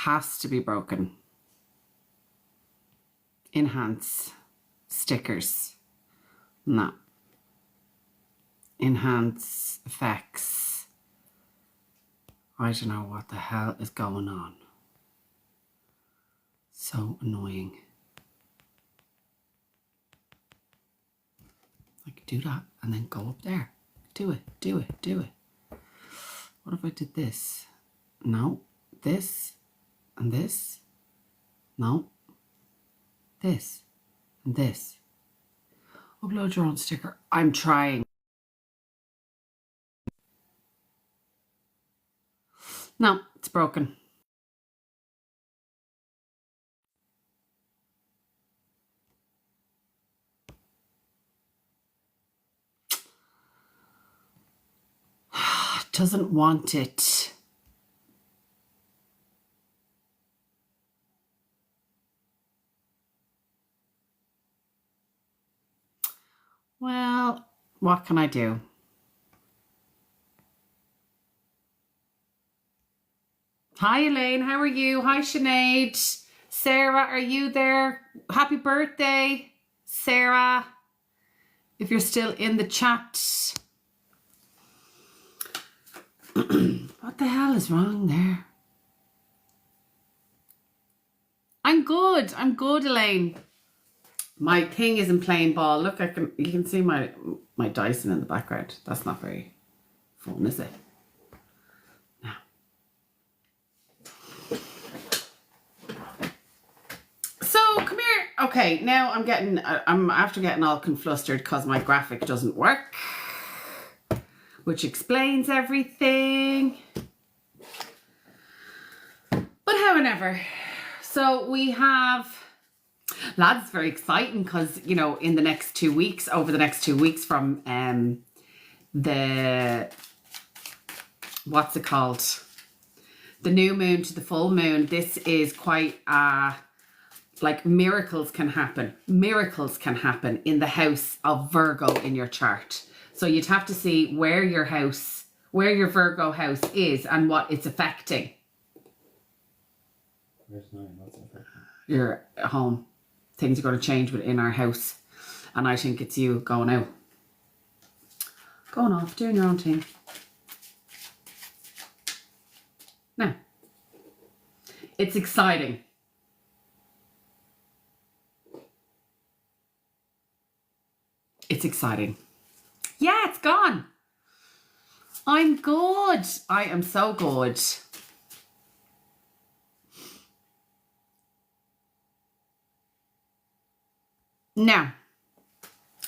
has to be broken. Enhance stickers. No. Enhance effects. I don't know what the hell is going on. So annoying. Like, do that and then go up there. Do it, do it, do it. What if I did this? No. This and this. No. This and this. Upload your own sticker. I'm trying. No, it's broken. Doesn't want it. Well, what can I do? Hi, Elaine. How are you? Hi, Sinead. Sarah, are you there? Happy birthday, Sarah. If you're still in the chat. What the hell is wrong there? I'm good, Elaine. My thing isn't playing ball. Look, you can see my Dyson in the background. That's not very fun, is it? No. So come here. Okay, now I'm after getting all conflustered because my graphic doesn't work, which explains everything. But however, so we have, lads, it's very exciting because, you know, in the next 2 weeks, over the next 2 weeks from the, what's it called? The new moon to the full moon. This is quite, like miracles can happen. Miracles can happen in the house of Virgo in your chart. So you'd have to see where your Virgo house is and what it's affecting. Where's 9? What's affecting? Your home. Things are going to change within our house. And I think it's you going out. Going off, doing your own thing. Now, it's exciting. It's exciting. Yeah, it's gone. I'm good. I am so good. Now,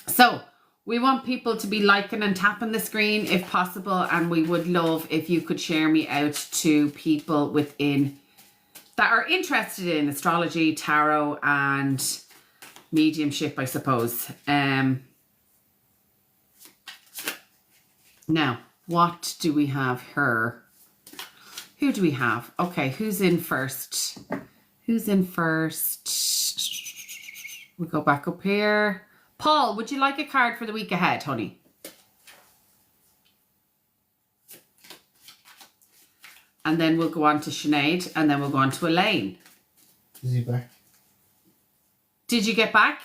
so we want people to be liking and tapping the screen if possible, and we would love if you could share me out to people within that are interested in astrology, tarot, and mediumship, I suppose. Now, what do we have here? Who do we have? Okay, who's in first? Who's in first? We go back up here. Paul, would you like a card for the week ahead, honey? And then we'll go on to Sinead, and then we'll go on to Elaine. Is he back? Did you get back?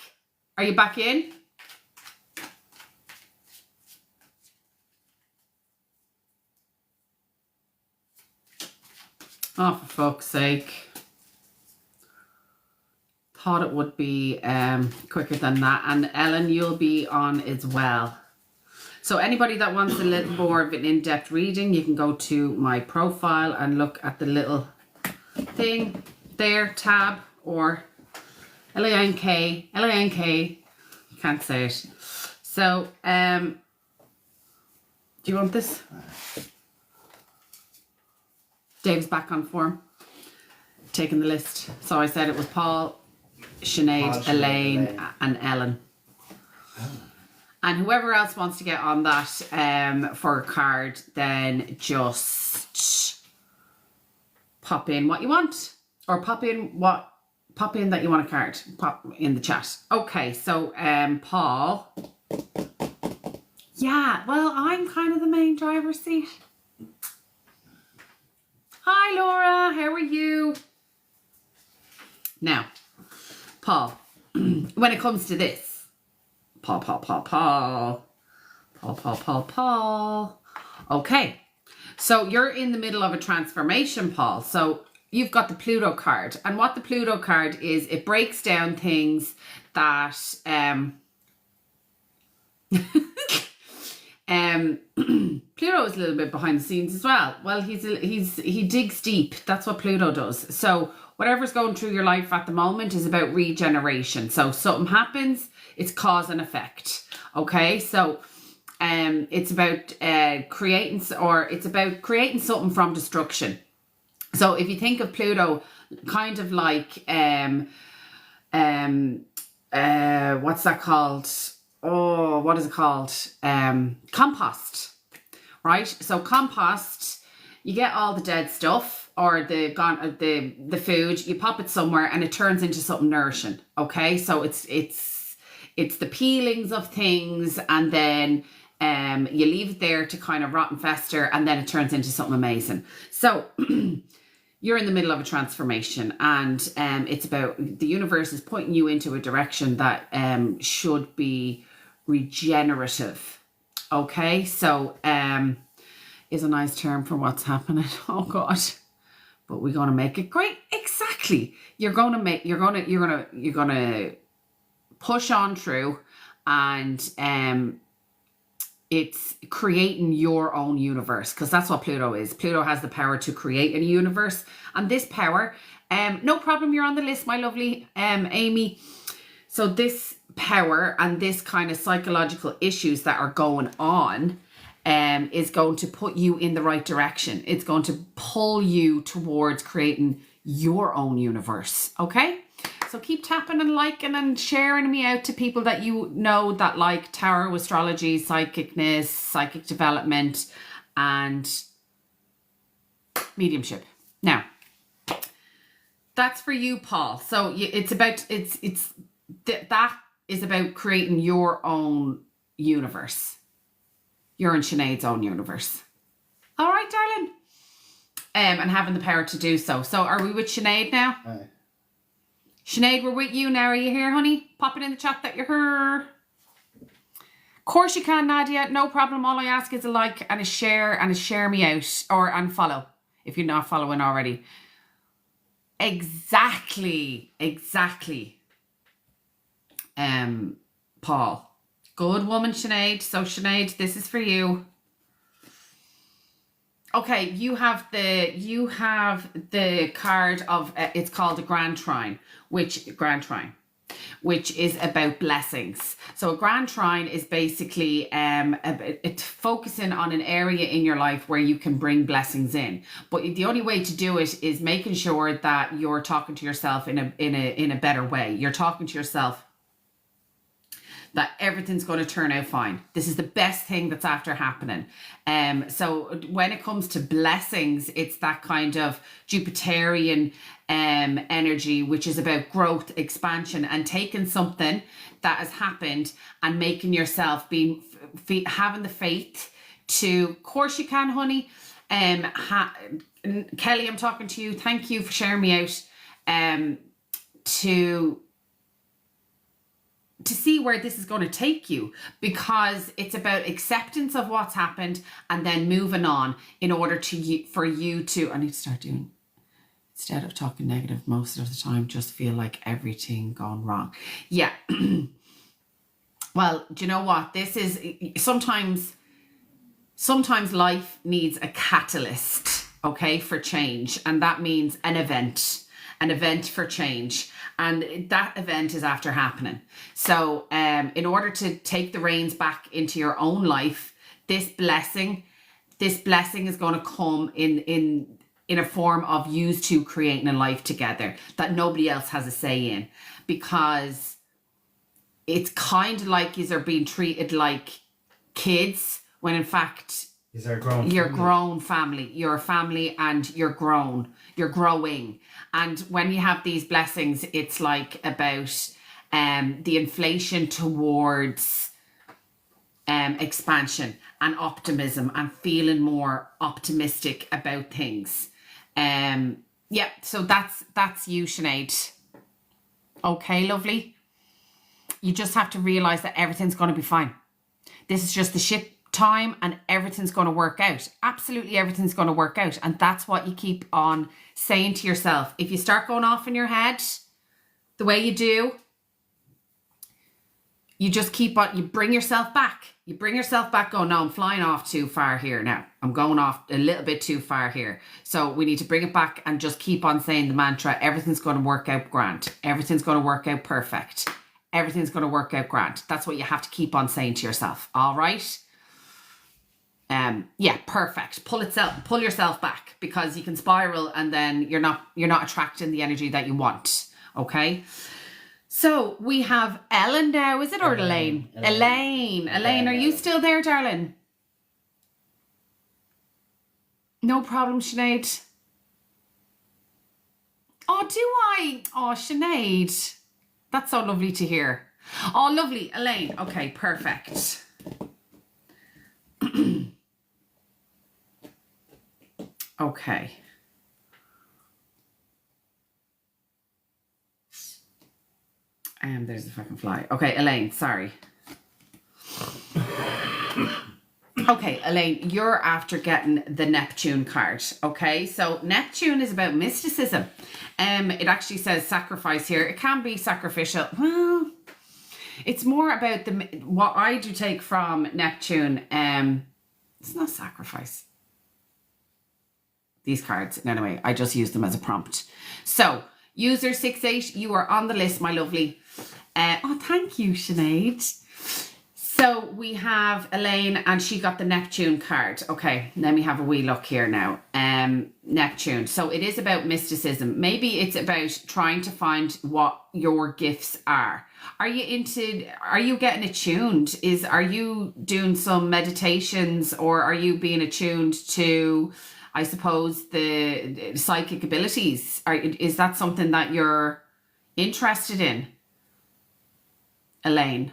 Are you back in? Oh, for fuck's sake. Thought it would be quicker than that. And Ellen, you'll be on as well. So anybody that wants a little more of an in-depth reading, you can go to my profile and look at the little thing there, tab, or L-A-N-K, can't say it. So, do you want this? Dave's back on form, taking the list. So I said it was Paul, Sinead, Elaine, and Ellen. Oh. And whoever else wants to get on that for a card, then just pop in what you want, or pop in that you want a card. Pop in the chat. Okay, so Paul. Yeah, well, I'm kind of the main driver's seat. Hi, Laura. How are you? Now, Paul, when it comes to this, Paul. Okay, so you're in the middle of a transformation, Paul. So you've got the Pluto card, and what the Pluto card is, it breaks down things that Pluto is a little bit behind the scenes as well. Well, he digs deep. That's what Pluto does. So whatever's going through your life at the moment is about regeneration. So something happens, it's cause and effect. Okay, so it's about creating something from destruction. So if you think of Pluto, kind of like what's that called? Oh, what is it called? Compost, right? So compost, you get all the dead stuff or the food, you pop it somewhere and it turns into something nourishing. Okay, so it's the peelings of things, and then you leave it there to kind of rot and fester, and then it turns into something amazing. So you're in the middle of a transformation, and it's about, the universe is pointing you into a direction that should be regenerative. Okay, so is a nice term for what's happening. Oh God, but we're gonna make it great. Exactly. You're gonna push on through, and it's creating your own universe, because that's what Pluto is. Pluto has the power to create a universe, and this power, no problem, you're on the list, my lovely Amy. So this power and this kind of psychological issues that are going on is going to put you in the right direction. It's going to pull you towards creating your own universe. Okay, so keep tapping and liking and sharing me out to people that you know that like tarot, astrology, psychicness, psychic development, and mediumship. Now, that's for you, Paul. So that is about creating your own universe. You're in Sinead's own universe. All right, darling. And having the power to do so. So are we with Sinead now? Aye. Sinead, we're with you now. Are you here, honey? Pop it in the chat that you're here. Of course you can, Nadia. No problem. All I ask is a like and a share me out, and follow if you're not following already. Exactly. Paul. Good woman, Sinead. So Sinead, this is for you. Okay, you have the card of it's called a Grand Trine, which is about blessings. So a Grand Trine is basically it's focusing on an area in your life where you can bring blessings in. But the only way to do it is making sure that you're talking to yourself in a better way. You're talking to yourself that everything's going to turn out fine. This is the best thing that's after happening. So when it comes to blessings, it's that kind of Jupiterian energy, which is about growth, expansion, and taking something that has happened and making yourself having the faith to, of course you can, honey. Kelly, I'm talking to you. Thank you for sharing me out. To see where this is going to take you, because it's about acceptance of what's happened and then moving on in order for you to, I need to start doing, instead of talking negative most of the time, just feel like everything gone wrong. Yeah. Well, do you know what? This is, sometimes life needs a catalyst, okay, for change. And that means an event for change. And that event is after happening. So in order to take the reins back into your own life, this blessing is going to come in a form of you two creating a life together that nobody else has a say in, because it's kind of like you are being treated like kids when in fact you're grown family. You're a family and you're growing. And when you have these blessings, it's like about the inflation towards expansion and optimism and feeling more optimistic about things. Yeah, so that's you, Sinead. Okay, lovely. You just have to realize that everything's going to be fine. This is just the shit time and everything's going to work out. Absolutely everything's going to work out. And that's what you keep on saying to yourself. If you start going off in your head the way you do, you just keep on, you bring yourself back. You bring yourself back going, no, I'm flying off too far here now. I'm going off a little bit too far here. So we need to bring it back and just keep on saying the mantra, everything's going to work out grand. Everything's going to work out perfect. Everything's going to work out grand. That's what you have to keep on saying to yourself. All right. Yeah, perfect. Pull yourself back, because you can spiral and then you're not attracting the energy that you want. Okay. So we have Ellen now, is it, or Elaine? Elaine, are you still there, darling? No problem, Sinead. Oh, do I? Oh, Sinead. That's so lovely to hear. Oh, lovely. Elaine. Okay, perfect. Okay. And there's the fucking fly. Okay, Elaine, sorry. Okay, Elaine, you're after getting the Neptune card. Okay, so Neptune is about mysticism. It actually says sacrifice here. It can be sacrificial. Well, it's more about what I do take from Neptune. It's not sacrifice. These cards, anyway, I just use them as a prompt. So, user 68, you are on the list, my lovely. Oh, thank you, Sinead. So we have Elaine, and she got the Neptune card. Okay, let me have a wee look here now. Neptune. So it is about mysticism. Maybe it's about trying to find what your gifts are. Are you getting attuned? Are you doing some meditations, or are you being attuned to, I suppose, the psychic abilities? Is that something that you're interested in, Elaine?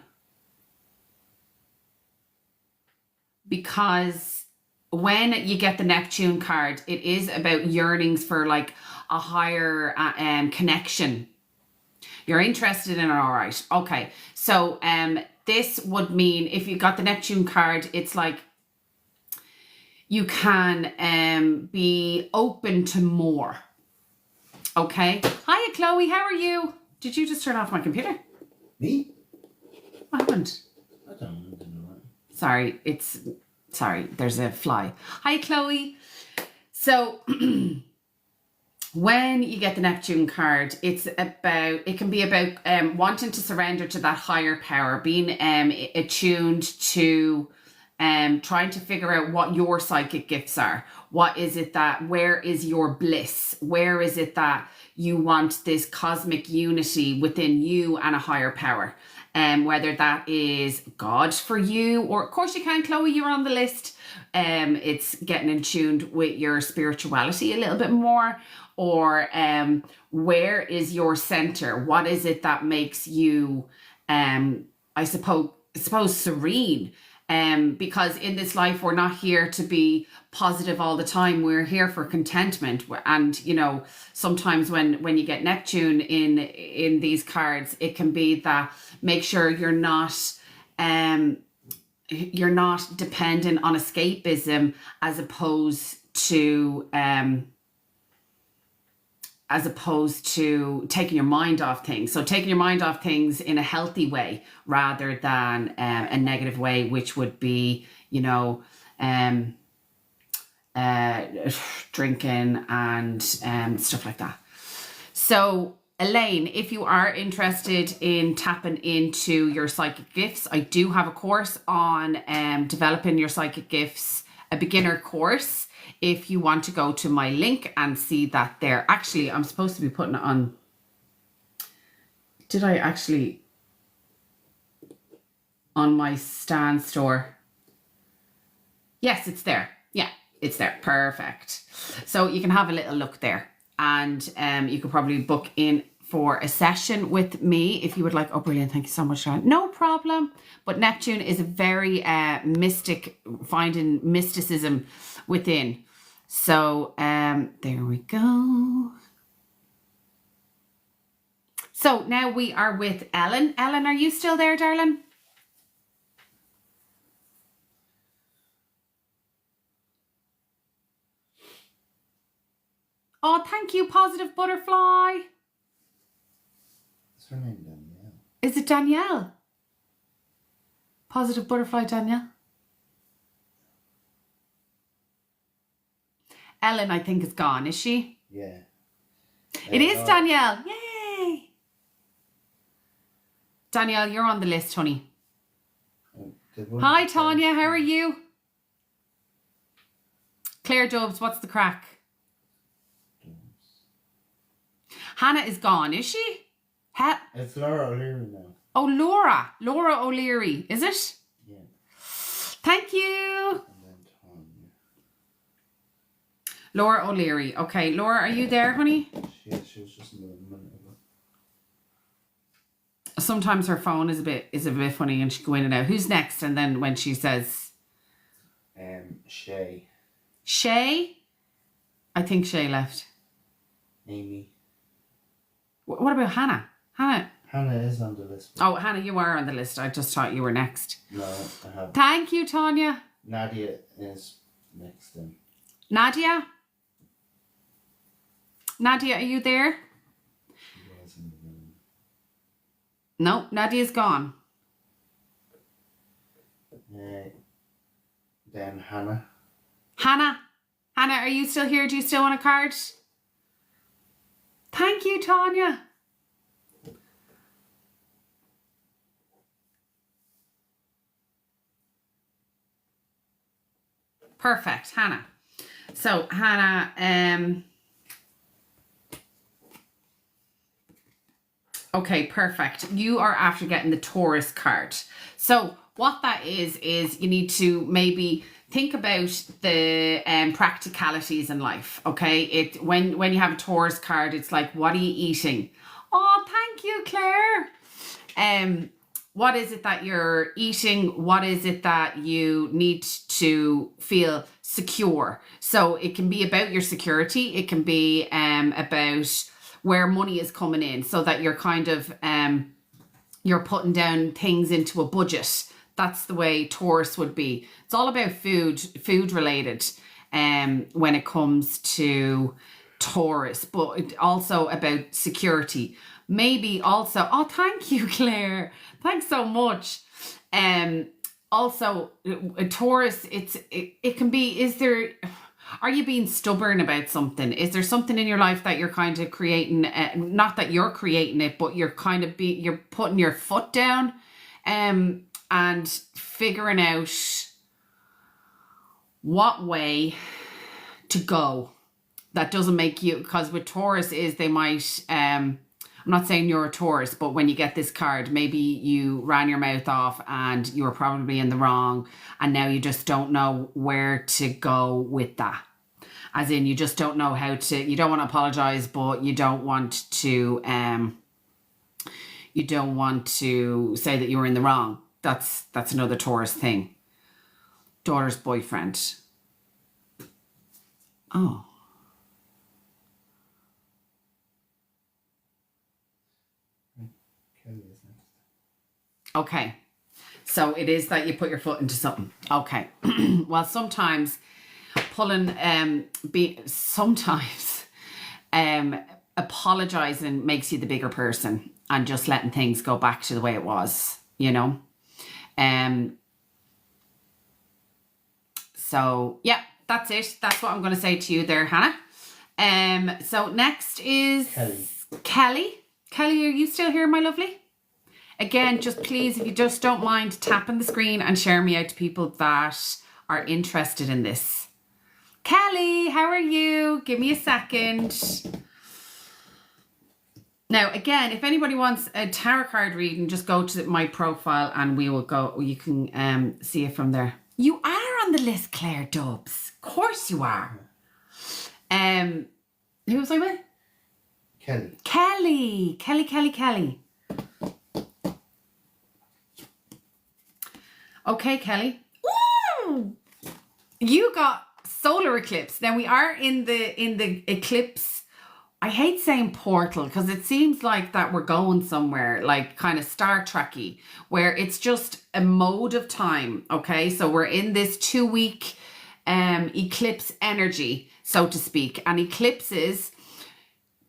Because when you get the Neptune card, it is about yearnings for like a higher connection. You're interested in it, all right. Okay, so this would mean, if you got the Neptune card, it's like you can be open to more. Okay. Hiya, Chloe. How are you? Did you just turn off my computer? Me? What happened? I don't know. Sorry, there's a fly. Hi, Chloe. So when you get the Neptune card, it can be about wanting to surrender to that higher power, being attuned to trying to figure out what your psychic gifts are. Where is your bliss? Where is it that you want this cosmic unity within you and a higher power? Whether that is God for you, or of course you can, Chloe, you're on the list. It's getting in tune with your spirituality a little bit more, or where is your center? What is it that makes you, I suppose serene? Because in this life, we're not here to be positive all the time. We're here for contentment. And, sometimes when you get Neptune in these cards, it can be that make sure you're not dependent on escapism, as opposed to taking your mind off things. So taking your mind off things in a healthy way, rather than a negative way, which would be, drinking and stuff like that. So Elaine, if you are interested in tapping into your psychic gifts, I do have a course on developing your psychic gifts, a beginner course. If you want to go to my link and see that there. Actually, I'm supposed to be putting it on. Did I actually? On my Stan store. Yes, it's there. Yeah, it's there. Perfect. So you can have a little look there. And you could probably book in for a session with me if you would like. Oh, brilliant. Thank you so much, Sharon. No problem. But Neptune is a very mystic, finding mysticism within. So there we go. So now we are with Ellen. Ellen, are you still there, darling? Oh, thank you, Positive Butterfly. What's her name, Danielle? Is it Danielle? Positive Butterfly Danielle? Ellen, I think, is gone, is she? Yeah. It is Danielle. Yay! Danielle, you're on the list, honey. Hi, Tanya. How are you? Claire Dubs, what's the crack? Hannah is gone, is she? It's Laura O'Leary now. Oh, Laura. Laura O'Leary, is it? Yeah. Thank you. And then Tanya. Laura O'Leary. Okay, Laura, are you there, honey? She was just a minute ago. Sometimes her phone is a bit funny and she go in and out. Who's next? And then when she says Shay. Shay? I think Shay left. Amy. What about Hannah? Hannah is on the list. Oh, Hannah, you are on the list. I just thought you were next. No, I have. Thank you, Tanya. Nadia is next then. Nadia? Nadia, are you there? She was in the room. No, Nadia's gone. Then Hannah. Hannah, are you still here? Do you still want a card? Thank you, Tanya. Perfect, Hannah. So, Hannah, okay, perfect. You are after getting the Taurus card. So, what that is you need to maybe think about the practicalities in life, okay? When you have a Taurus card, it's like, what are you eating? Oh, thank you, Claire. What is it that you're eating? What is it that you need to feel secure? So it can be about your security. It can be about where money is coming in, so that you're kind of you're putting down things into a budget. That's the way Taurus would be. It's all about food related when it comes to Taurus, but it also about security. Maybe also, oh, thank you, Claire. Thanks so much. Also, a Taurus, it can be, are you being stubborn about something? Is there something in your life that you're kind of creating, not that you're creating it, but you're kind of you're putting your foot down and figuring out what way to go that doesn't make you, because with Taurus is they might, I'm not saying you're a Taurus, but when you get this card, maybe you ran your mouth off and you were probably in the wrong, and now you just don't know where to go with that. As in, you just don't know how to, you don't want to apologize, but you don't want to say that you were in the wrong. That's another Taurus thing. Daughter's boyfriend. Oh. Kelly is next. Okay. So it is that you put your foot into something. Okay. Well, sometimes apologizing makes you the bigger person, and just letting things go back to the way it was, you know? So yeah, that's it. That's what I'm going to say to you there, Hannah. So next is Kelly. Kelly, are you still here, my lovely? Again, just please, if you just don't mind tapping the screen and sharing me out to people that are interested in this. Kelly, how are you? Give me a second. Now, again, if anybody wants a tarot card reading, just go to my profile and we will go. You can see it from there. You are on the list, Claire Dubs. Of course you are. Who was I with? Kelly. Kelly. Okay, Kelly. Woo! You got solar eclipse. Now we are in the eclipse I hate saying portal because it seems like that we're going somewhere like kind of Star Trek-y, where it's just a mode of time. Okay, so we're in this 2-week eclipse energy, so to speak, and eclipses,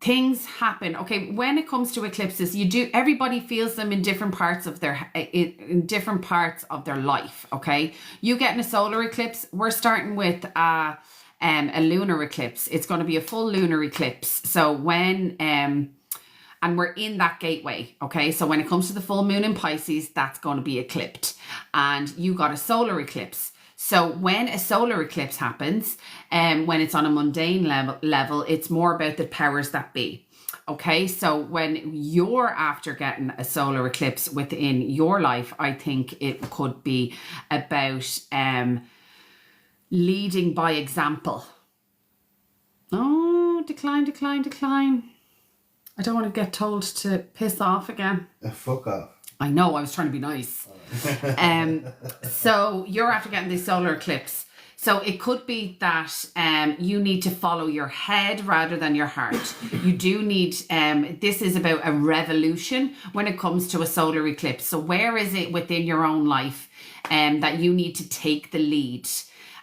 things happen. Okay, when it comes to eclipses, everybody feels them in different parts of their life. Okay, you getting a solar eclipse, we're starting with a lunar eclipse. It's going to be a full lunar eclipse. So when and we're in that gateway. Okay, so when it comes to the full moon in Pisces, that's going to be eclipsed, and you got a solar eclipse. So when a solar eclipse happens, when it's on a mundane level, it's more about the powers that be. Okay, so when you're after getting a solar eclipse within your life, I think it could be about leading by example. Oh, decline. I don't want to get told to piss off again. Fuck off. I know, I was trying to be nice. So you're after getting this solar eclipse. So it could be that you need to follow your head rather than your heart. You do need, this is about a revolution when it comes to a solar eclipse. So where is it within your own life that you need to take the lead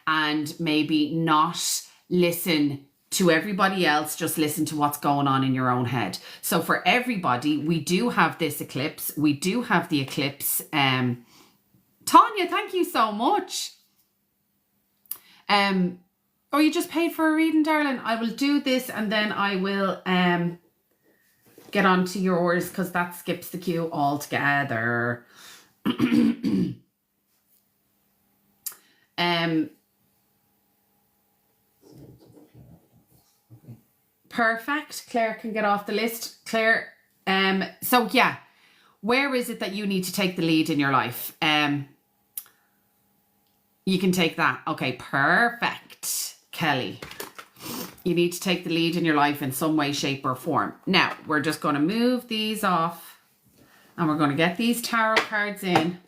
and maybe not listen to everybody else, just listen to what's going on in your own head. So for everybody, we do have this eclipse. We do have the eclipse. Tanya, thank you so much. Oh, you just paid for a reading, darling. I will do this and then I will get on to yours because that skips the queue altogether. Perfect. Claire can get off the list. Claire, so yeah, where is it that you need to take the lead in your life? You can take that. Okay, perfect. Kelly, you need to take the lead in your life in some way, shape or form. Now, we're just going to move these off and we're going to get these tarot cards in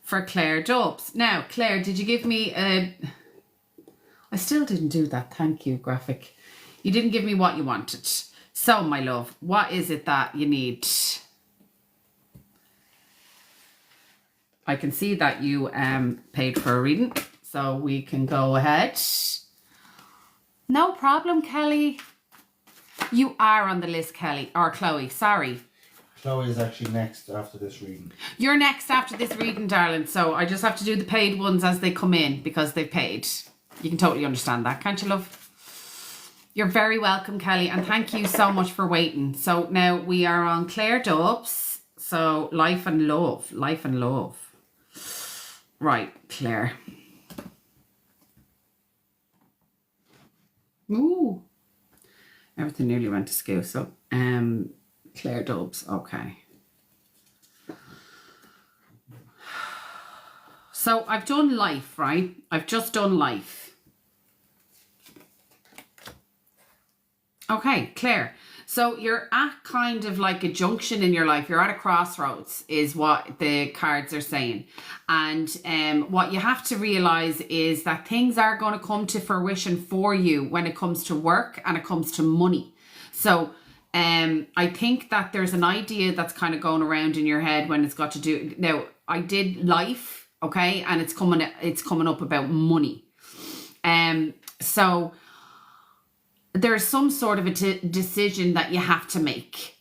for Claire Dubs. Now, Claire, did you give me a... I still didn't do that. Thank you, graphic. You didn't give me what you wanted. So, my love, what is it that you need? I can see that you paid for a reading, so we can go ahead. No problem, Kelly. You are on the list, Kelly. Or Chloe, sorry. Chloe is actually next after this reading. You're next after this reading, darling. So I just have to do the paid ones as they come in because they've paid. You can totally understand that, can't you, love? You're very welcome, Kelly, and thank you so much for waiting. So now we are on Claire Dubs. So life and love. Right, Claire. Ooh. Everything nearly went to school. So Claire Dubs, okay. So I've done life, right? I've just done life. Okay, Claire. So you're at kind of like a junction in your life. You're at a crossroads is what the cards are saying. And what you have to realize is that things are going to come to fruition for you when it comes to work and it comes to money. So I think that there's an idea that's kind of going around in your head when it's got to do... Now, I did life, okay? And it's coming up about money. So... there's some sort of a decision that you have to make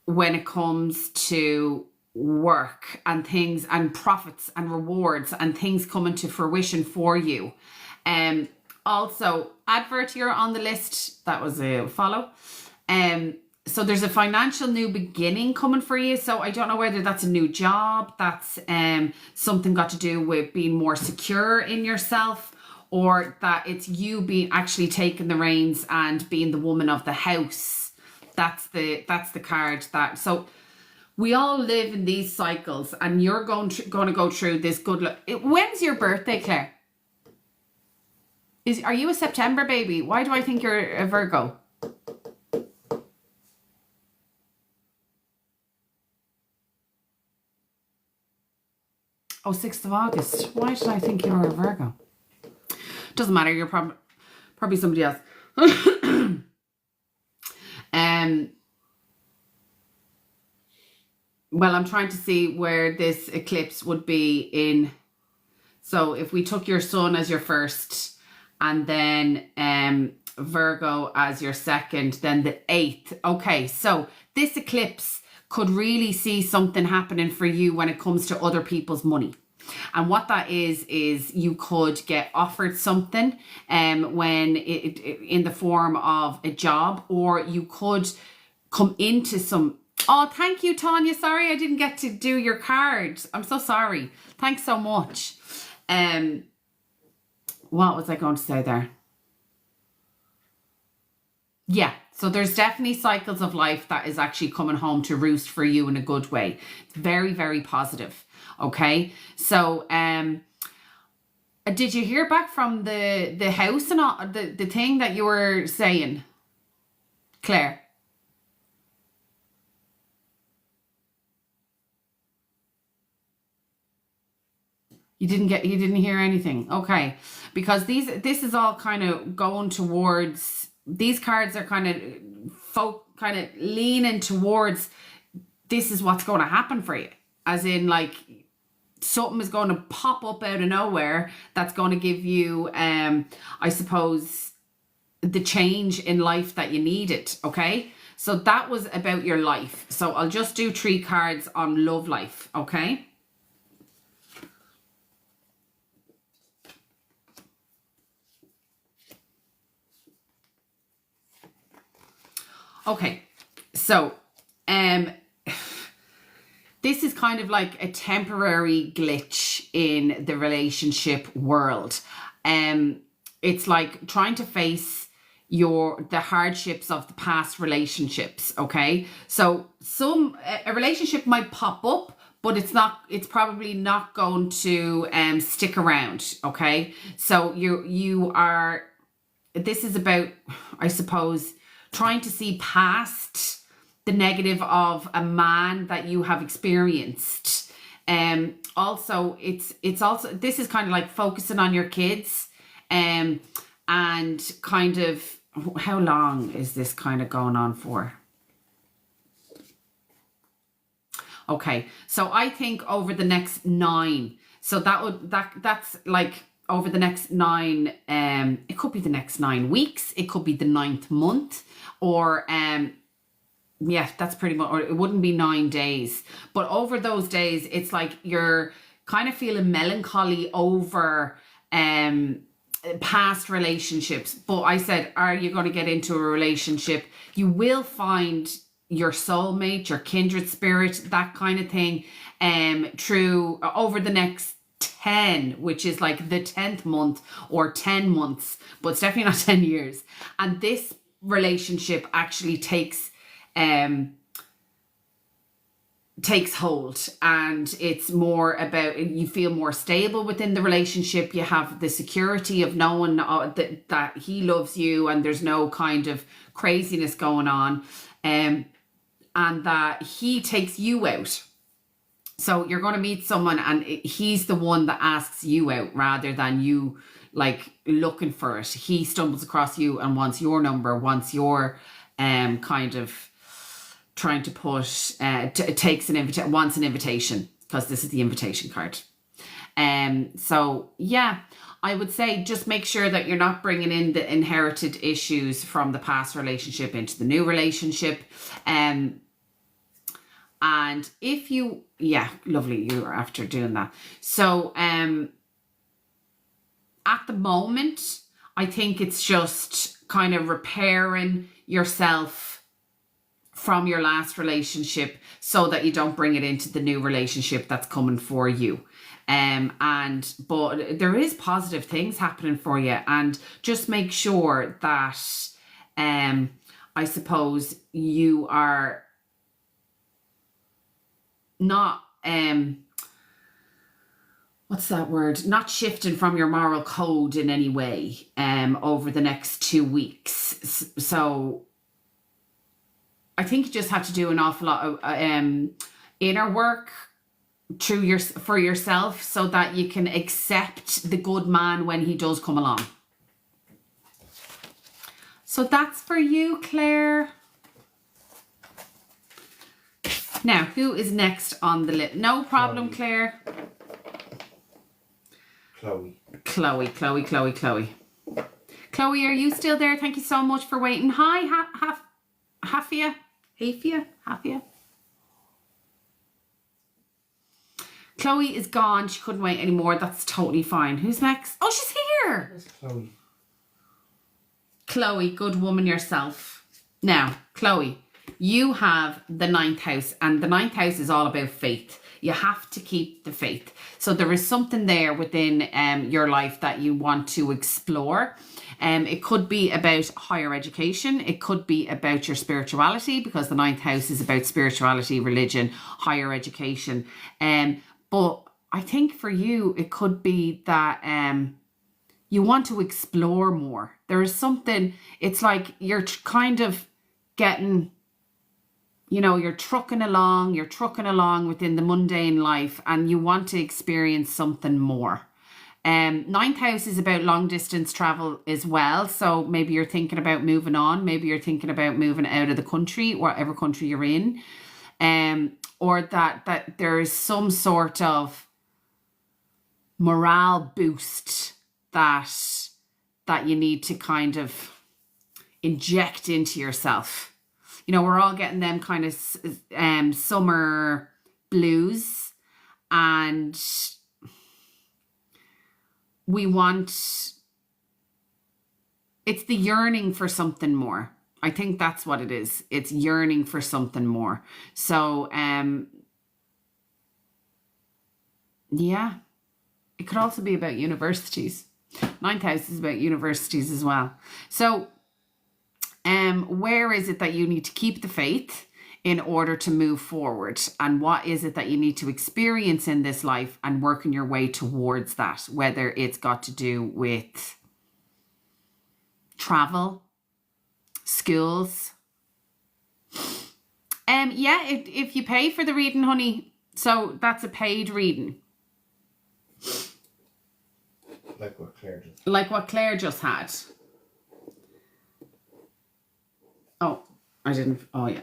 when it comes to work and things and profits and rewards and things coming to fruition for you. Also, advert, you're on the list. That was a follow. So there's a financial new beginning coming for you. So I don't know whether that's a new job, that's something got to do with being more secure in yourself, or that it's you being actually taking the reins and being the woman of the house. That's the card that... So we all live in these cycles and you're going to go through this good luck. When's your birthday, Claire? Are you a September baby? Why do I think you're a Virgo? Oh, 6th of August. Why did I think you were a Virgo? Doesn't matter. You're probably somebody else. Well, I'm trying to see where this eclipse would be in. So if we took your sun as your first and then Virgo as your second, then the 8th. Okay, so this eclipse could really see something happening for you when it comes to other people's money. And what that is you could get offered something when in the form of a job, or you could come into some... Oh, thank you, Tanya. Sorry, I didn't get to do your card. I'm so sorry. Thanks so much. What was I going to say there? Yeah, so there's definitely cycles of life that is actually coming home to roost for you in a good way. It's very, very positive. Okay, so did you hear back from the house and all, the thing that you were saying, Claire? You didn't hear anything. Okay, because this is all kind of going towards, these cards are kind of leaning towards, this is what's going to happen for you, as in like something is going to pop up out of nowhere that's going to give you I suppose the change in life that you needed. Okay, so that was about your life. So I'll just do 3 cards on love life. Okay. Okay, so this is kind of like a temporary glitch in the relationship world. It's like trying to face the hardships of the past relationships. Okay, so a relationship might pop up, but it's probably not going to stick around. Okay, so this is about, I suppose, trying to see past the negative of a man that you have experienced. Also, it's also, this is kind of like focusing on your kids, and kind of, how long is this kind of going on for? Okay, so I think over the next 9. So that's like over the next 9. It could be the next 9 weeks. It could be the 9th month, or yeah, that's pretty much, or it wouldn't be 9 days, but over those days, it's like you're kind of feeling melancholy over past relationships. But I said, are you going to get into a relationship? You will find your soulmate, your kindred spirit, that kind of thing, through over the next 10, which is like the 10th month or 10 months, but it's definitely not 10 years. And this relationship actually takes hold, and it's more about, you feel more stable within the relationship. You have the security of knowing that he loves you and there's no kind of craziness going on, and that he takes you out. So you're going to meet someone and he's the one that asks you out rather than you like looking for it. He stumbles across you and wants your number, wants your kind of trying to push, wants an invitation, because this is the invitation card. So yeah, I would say just make sure that you're not bringing in the inherited issues from the past relationship into the new relationship. And if you, yeah, lovely, you are after doing that. So at the moment, I think it's just kind of repairing yourself from your last relationship so that you don't bring it into the new relationship that's coming for you. But there is positive things happening for you, and just make sure that I suppose you are not what's that word? Not shifting from your moral code in any way over the next 2 weeks. So I think you just have to do an awful lot of inner work for yourself, so that you can accept the good man when he does come along. So that's for you, Claire. Now, who is next on the list? No problem, Claire. Chloe. Chloe. Chloe, are you still there? Thank you so much for waiting. Hi, Hafia. Chloe is gone. She couldn't wait anymore. That's totally fine. Who's next? Oh, she's here. Where's Chloe? Chloe, good woman yourself. Now, Chloe, you have the 9th house, and the 9th house is all about faith. You have to keep the faith. So there is something there within your life that you want to explore. It could be about higher education. It could be about your spirituality, because the 9th house is about spirituality, religion, higher education. But I think for you, it could be that you want to explore more. There is something, it's like you're kind of getting, you know, you're trucking along within the mundane life, and you want to experience something more. 9th house is about long distance travel as well. So maybe you're thinking about moving on. Maybe you're thinking about moving out of the country, whatever country you're in. Or that there is some sort of morale boost that you need to kind of inject into yourself. You know, we're all getting them kind of summer blues, and we want, it's the yearning for something more. I think that's what it is. It's yearning for something more. So, yeah, it could also be about universities. 9th house is about universities as well. So, where is it that you need to keep the faith in order to move forward? And what is it that you need to experience in this life and working your way towards that? Whether it's got to do with travel, schools. Yeah, if you pay for the reading, honey, so that's a paid reading. Like what Claire just. Like what Claire just had. Oh, I didn't. Oh, yeah.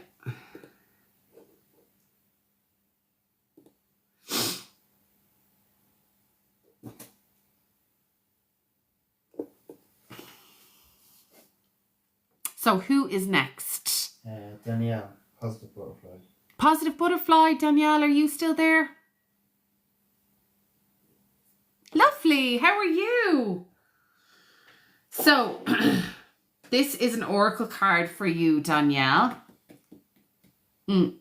So who is next? Danielle, positive butterfly. Positive butterfly. Danielle, are you still there? Lovely. How are you? So, this is an oracle card for you, Danielle. Now.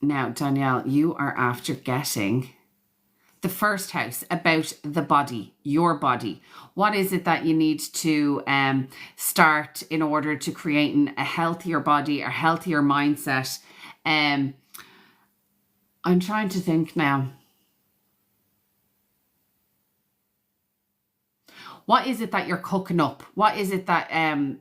Now, Danielle, you are after getting the first house about the body, your body. What is it that you need to start in order to create a healthier body, a healthier mindset? I'm trying to think now. What is it that you're cooking up? What is it that a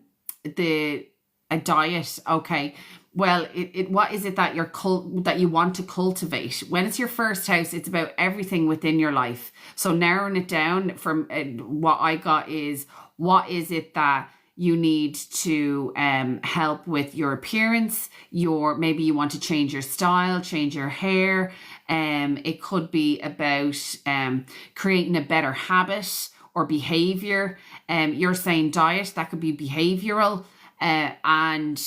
diet? Okay. Well, what is it that that you want to cultivate? When it's your first house, it's about everything within your life. So narrowing it down from what I got is, what is it that you need to help with your appearance? Maybe you want to change your style, change your hair. It could be about creating a better habit or behavior. You're saying diet, that could be behavioral, and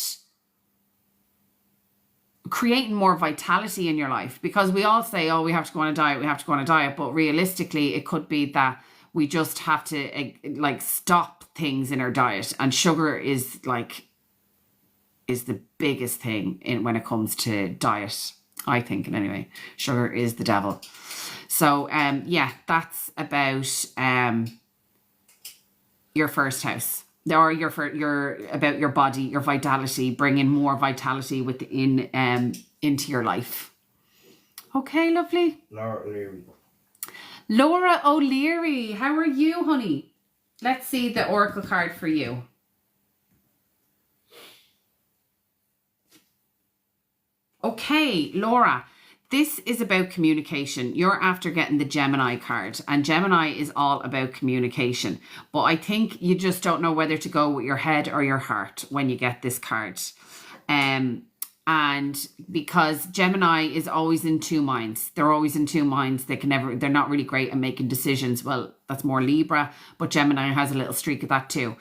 creating more vitality in your life, because we all say, oh, we have to go on a diet, but realistically it could be that we just have to like stop things in our diet, and sugar is the biggest thing when it comes to diet, I think. And anyway, sugar is the devil. So yeah, that's about your first house. Or your about your body, your vitality, bringing more vitality within into your life. Okay, lovely. Laura O'Leary, how are you, honey? Let's see the oracle card for you. Okay, Laura, this is about communication. You're after getting the Gemini card, and Gemini is all about communication. But I think you just don't know whether to go with your head or your heart when you get this card. And because Gemini is always in two minds. They're always in two minds. They're not really great at making decisions. Well, that's more Libra, but Gemini has a little streak of that too.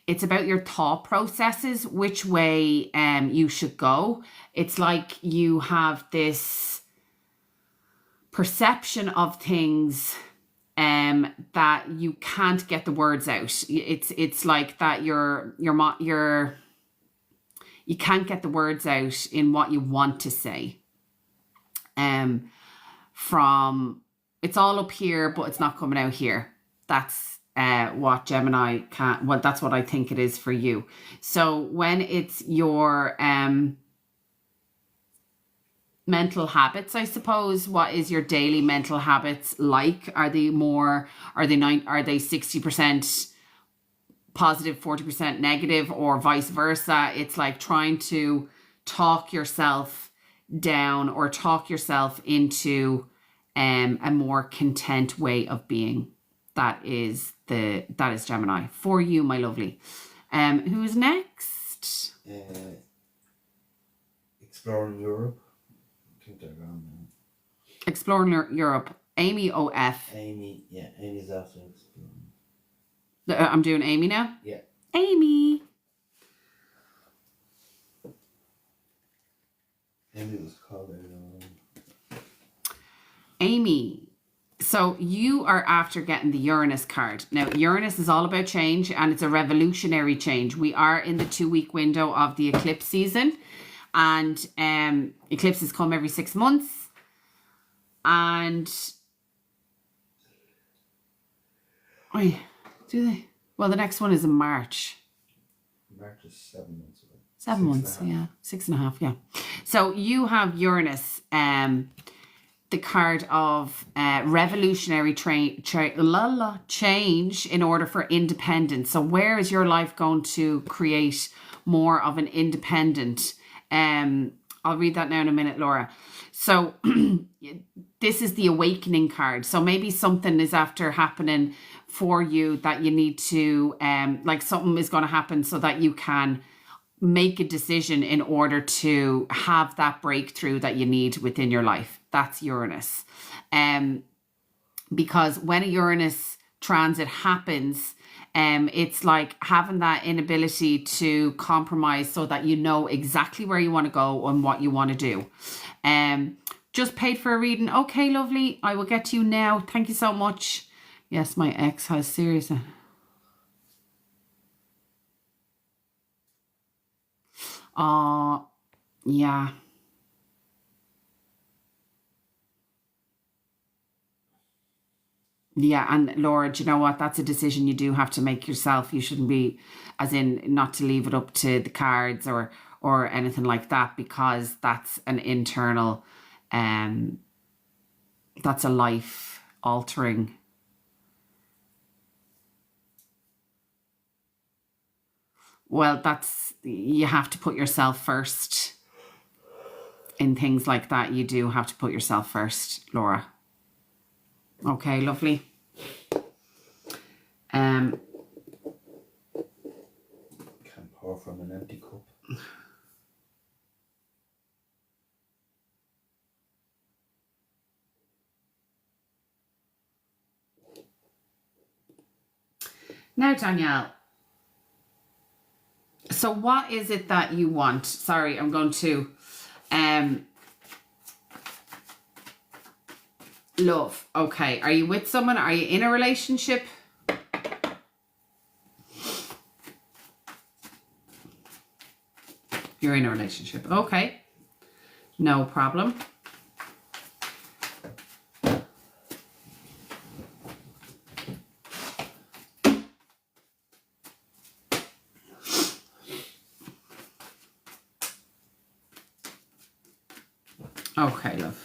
It's about your thought processes, which way you should go. It's like you have this perception of things that you can't get the words out. It's like that you can't get the words out in what you want to say. It's all up here, but it's not coming out here. That's what Gemini can. Well, that's what I think it is for you. So when it's your mental habits, I suppose, what is your daily mental habits like? Are they 60% positive, 40% negative, or vice versa? It's like trying to talk yourself down or talk yourself into a more content way of being. That is Gemini for you, my lovely. Who is next? Exploring Europe. I think they're gone now. Exploring Europe. Amy OF. Amy's after exploring. I'm doing Amy now? Yeah. Amy. Amy was called out. Amy. So you are after getting the Uranus card. Now, Uranus is all about change, and it's a revolutionary change. We are in the 2-week window of the eclipse season, and eclipses come every 6 months. And do they? Well, the next one is in March. March is 7 months away. 7 months, yeah. 6.5, yeah. So you have Uranus, the card of revolutionary change in order for independence. So where is your life going to create more of an independent? I'll read that now in a minute, Laura. So this is the awakening card. So maybe something is after happening for you that you need to, like something is going to happen so that you can make a decision in order to have that breakthrough that you need within your life. That's Uranus. Because when a Uranus transit happens, it's like having that inability to compromise so that you know exactly where you want to go and what you want to do. Just paid for a reading. Okay, lovely. I will get to you now. Thank you so much. Yes, my ex has serious... yeah. Yeah, and Laura, do you know what? That's a decision you do have to make yourself. You shouldn't be, as in, not to leave it up to the cards or anything like that, because that's an internal, that's a life altering. Well, you have to put yourself first. In things like that, you do have to put yourself first, Laura. Okay, lovely. Can't pour from an empty cup. Now, Danielle. So what is it that you want? Sorry, I'm going to... love. Okay. Are you with someone? Are you in a relationship? You're in a relationship. Okay. No problem. Okay, love.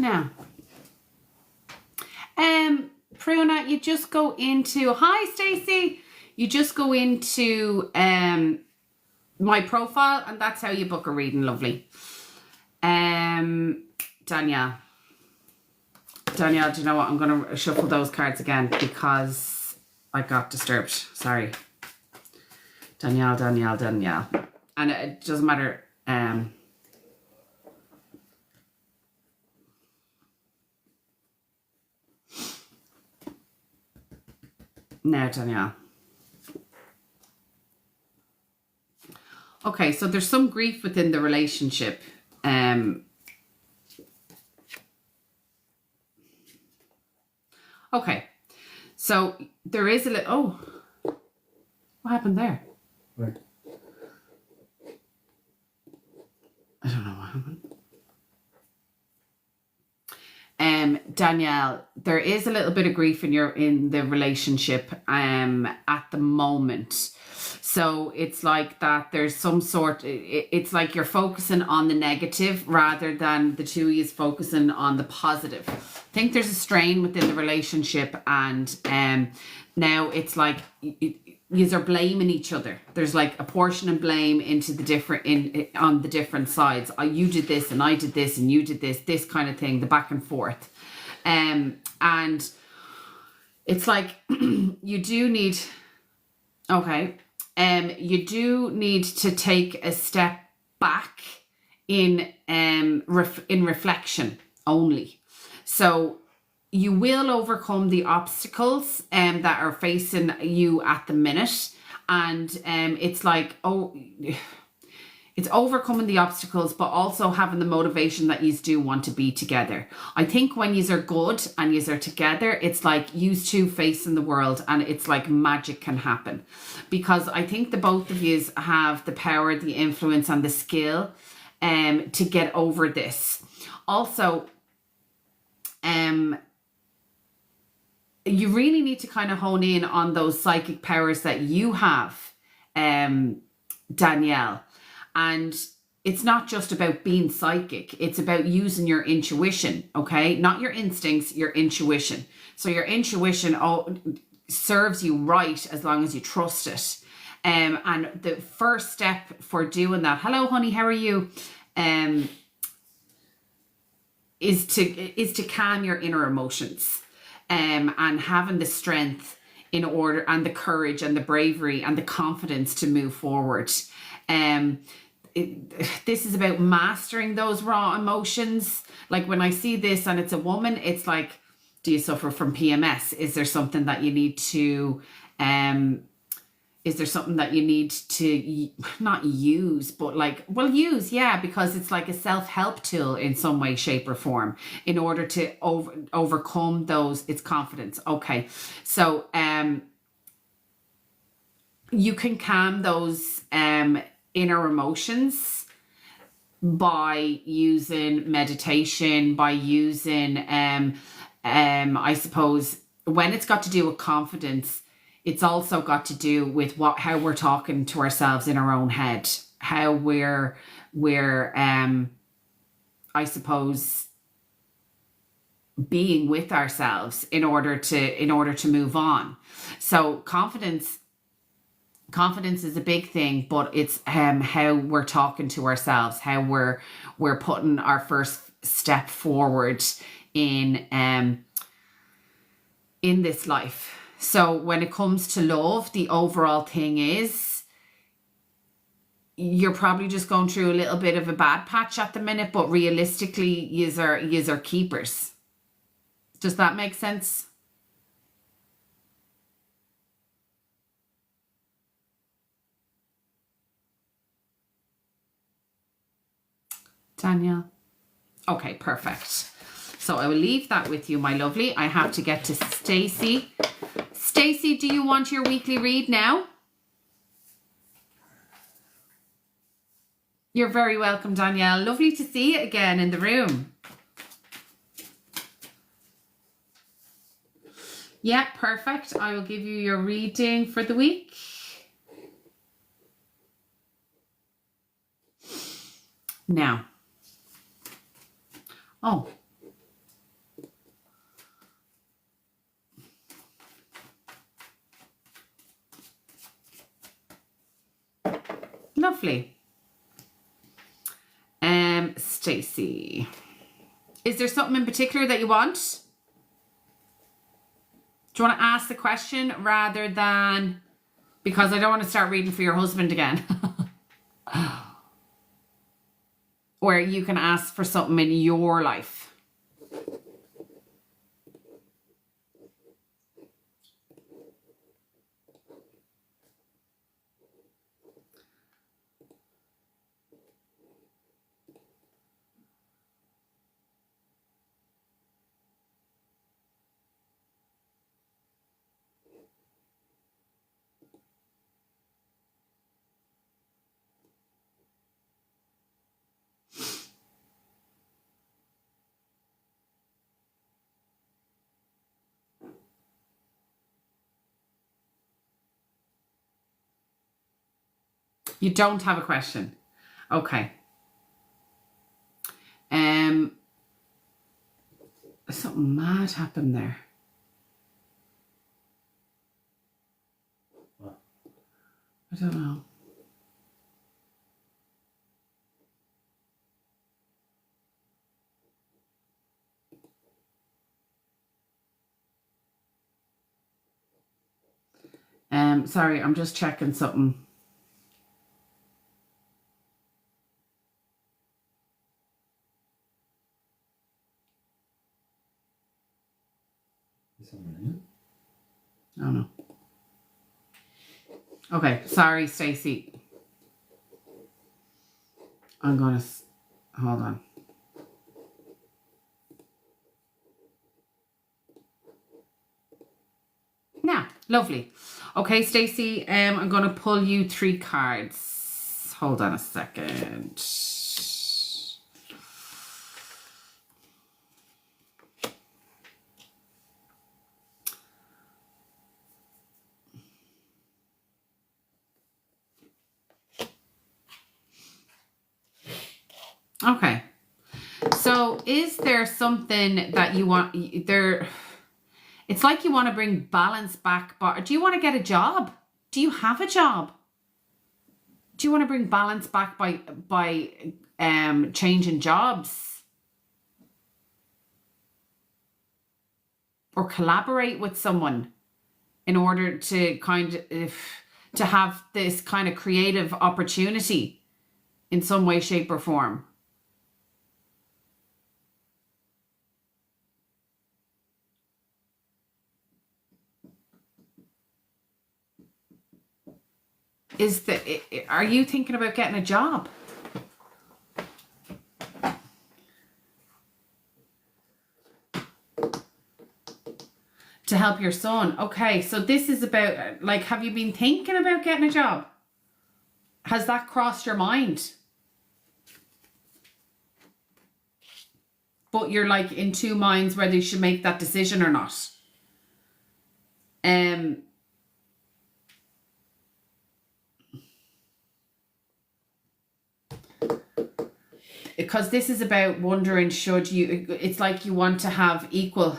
Now, Pruna, you just go into, hi Stacey, you just go into my profile and that's how you book a reading, lovely. Danielle, do you know what? I'm going to shuffle those cards again because I got disturbed. Sorry. Danielle. And it doesn't matter. Now, Danielle. Okay, so there's some grief within the relationship. Okay, so there is a little... Oh, what happened there? Right. I don't know what happened. Danielle, there is a little bit of grief in the relationship at the moment. So it's like that there's some sort, it's like you're focusing on the negative rather than the two of you focusing on the positive. I think there's a strain within the relationship and now it's like you are blaming each other. There's like a portion of blame into the different on the different sides. You did this and I did this and you did this kind of thing, the back and forth. And it's like you do need to take a step back in reflection only. So you will overcome the obstacles that are facing you at the minute. And it's like, it's overcoming the obstacles, but also having the motivation that you do want to be together. I think when you are good and you are together, it's like you two facing the world and it's like magic can happen. Because I think the both of you have the power, the influence and the skill to get over this. Also, you really need to kind of hone in on those psychic powers that you have, Danielle. And it's not just about being psychic. It's about using your intuition, okay? Not your instincts, your intuition. So your intuition serves you right as long as you trust it. And the first step for doing that, hello honey, how are you? Is to calm your inner emotions. And having the strength in order and the courage and the bravery and the confidence to move forward. This is about mastering those raw emotions. Like when I see this and it's a woman, it's like, do you suffer from PMS? Is there something that you need to not use, but like, well, use, yeah, because it's like a self-help tool in some way, shape or form in order to overcome those, it's confidence. Okay. So, you can calm those, inner emotions by using meditation, by using, I suppose when it's got to do with confidence, it's also got to do with how we're talking to ourselves in our own head, how we're I suppose being with ourselves in order to move on. So confidence is a big thing, but it's how we're talking to ourselves, how we're putting our first step forward in this life. So when it comes to love, the overall thing is you're probably just going through a little bit of a bad patch at the minute, but realistically, yous are keepers. Does that make sense? Danielle? Okay, perfect. So I will leave that with you, my lovely. I have to get to Stacey. Stacey, do you want your weekly read now? You're very welcome, Danielle. Lovely to see you again in the room. Yeah, perfect. I will give you your reading for the week. Now. Oh, Lovely. Stacey, is there something in particular that you want? Do you want to ask the question rather than, because I don't want to start reading for your husband again. Where you can ask for something in your life. You don't have a question. Okay. Something mad happened there. What? I don't know. Sorry, I'm just checking something. Is someone in? Oh no. Okay, sorry, Stacey. I'm gonna hold on. Now, lovely. Okay, Stacey, I'm gonna pull you 3 cards. Hold on a second. Okay. So is there something that you want there? It's like you want to bring balance back, but do you want to get a job? Do you have a job? Do you want to bring balance back by changing jobs? Or collaborate with someone in order to to have this kind of creative opportunity in some way, shape or form? Are you thinking about getting a job? To help your son. Okay, so this is about, like, have you been thinking about getting a job? Has that crossed your mind? But you're like in 2 minds whether you should make that decision or not. Because this is about wondering, should you, it's like you want to have equal.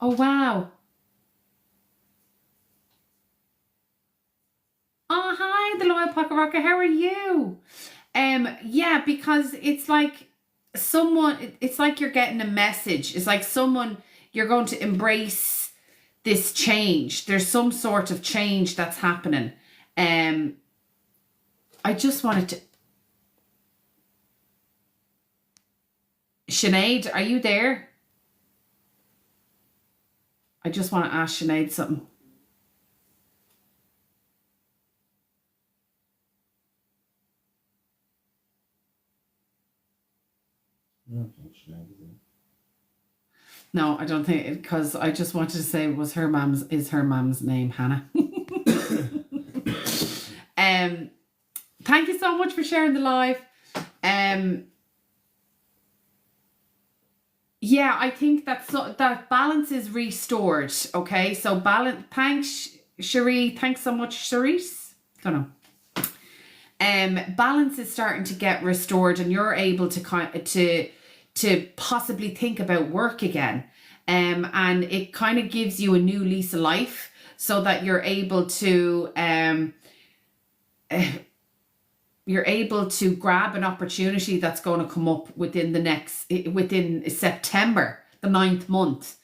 Oh, wow. Oh, hi, the Loyal Pocket Rocker. How are you? Yeah, because it's like it's like you're getting a message. It's like you're going to embrace this change. There's some sort of change that's happening. I just wanted to. Sinead, are you there? I just want to ask Sinead something. No, I don't think, because I just wanted to say, is her mum's name Hannah? Thank you so much for sharing the live. Yeah, I think that balance is restored. Okay, so balance. Thanks, Cherie. Thanks so much, Cherise. Don't know. Balance is starting to get restored, and you're able to possibly think about work again. And it kind of gives you a new lease of life, so that you're able to you're able to grab an opportunity that's going to come up within September, the 9th month.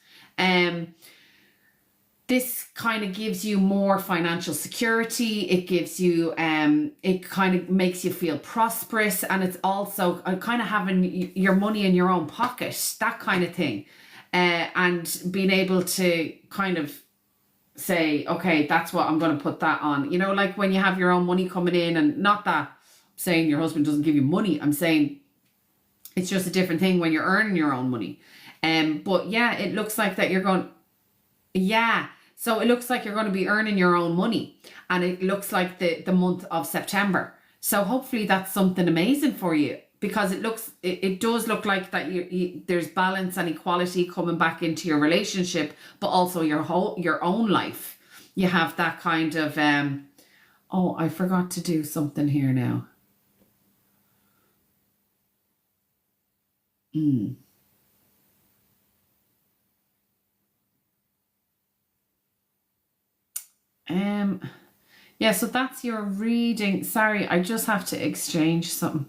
This kind of gives you more financial security. It gives you, it kind of makes you feel prosperous, and it's also kind of having your money in your own pocket, that kind of thing. And being able to kind of say, okay, that's what I'm going to put that on. You know, like when you have your own money coming in, and not that I'm saying your husband doesn't give you money. I'm saying it's just a different thing when you're earning your own money. But yeah, it looks like that you're going, yeah. So it looks like you're going to be earning your own money, and it looks like the month of September. So hopefully that's something amazing for you, because it does look like that there's balance and equality coming back into your relationship, but also your own life. You have that kind of, oh, I forgot to do something here now. Yeah, so that's your reading. Sorry, I just have to exchange something.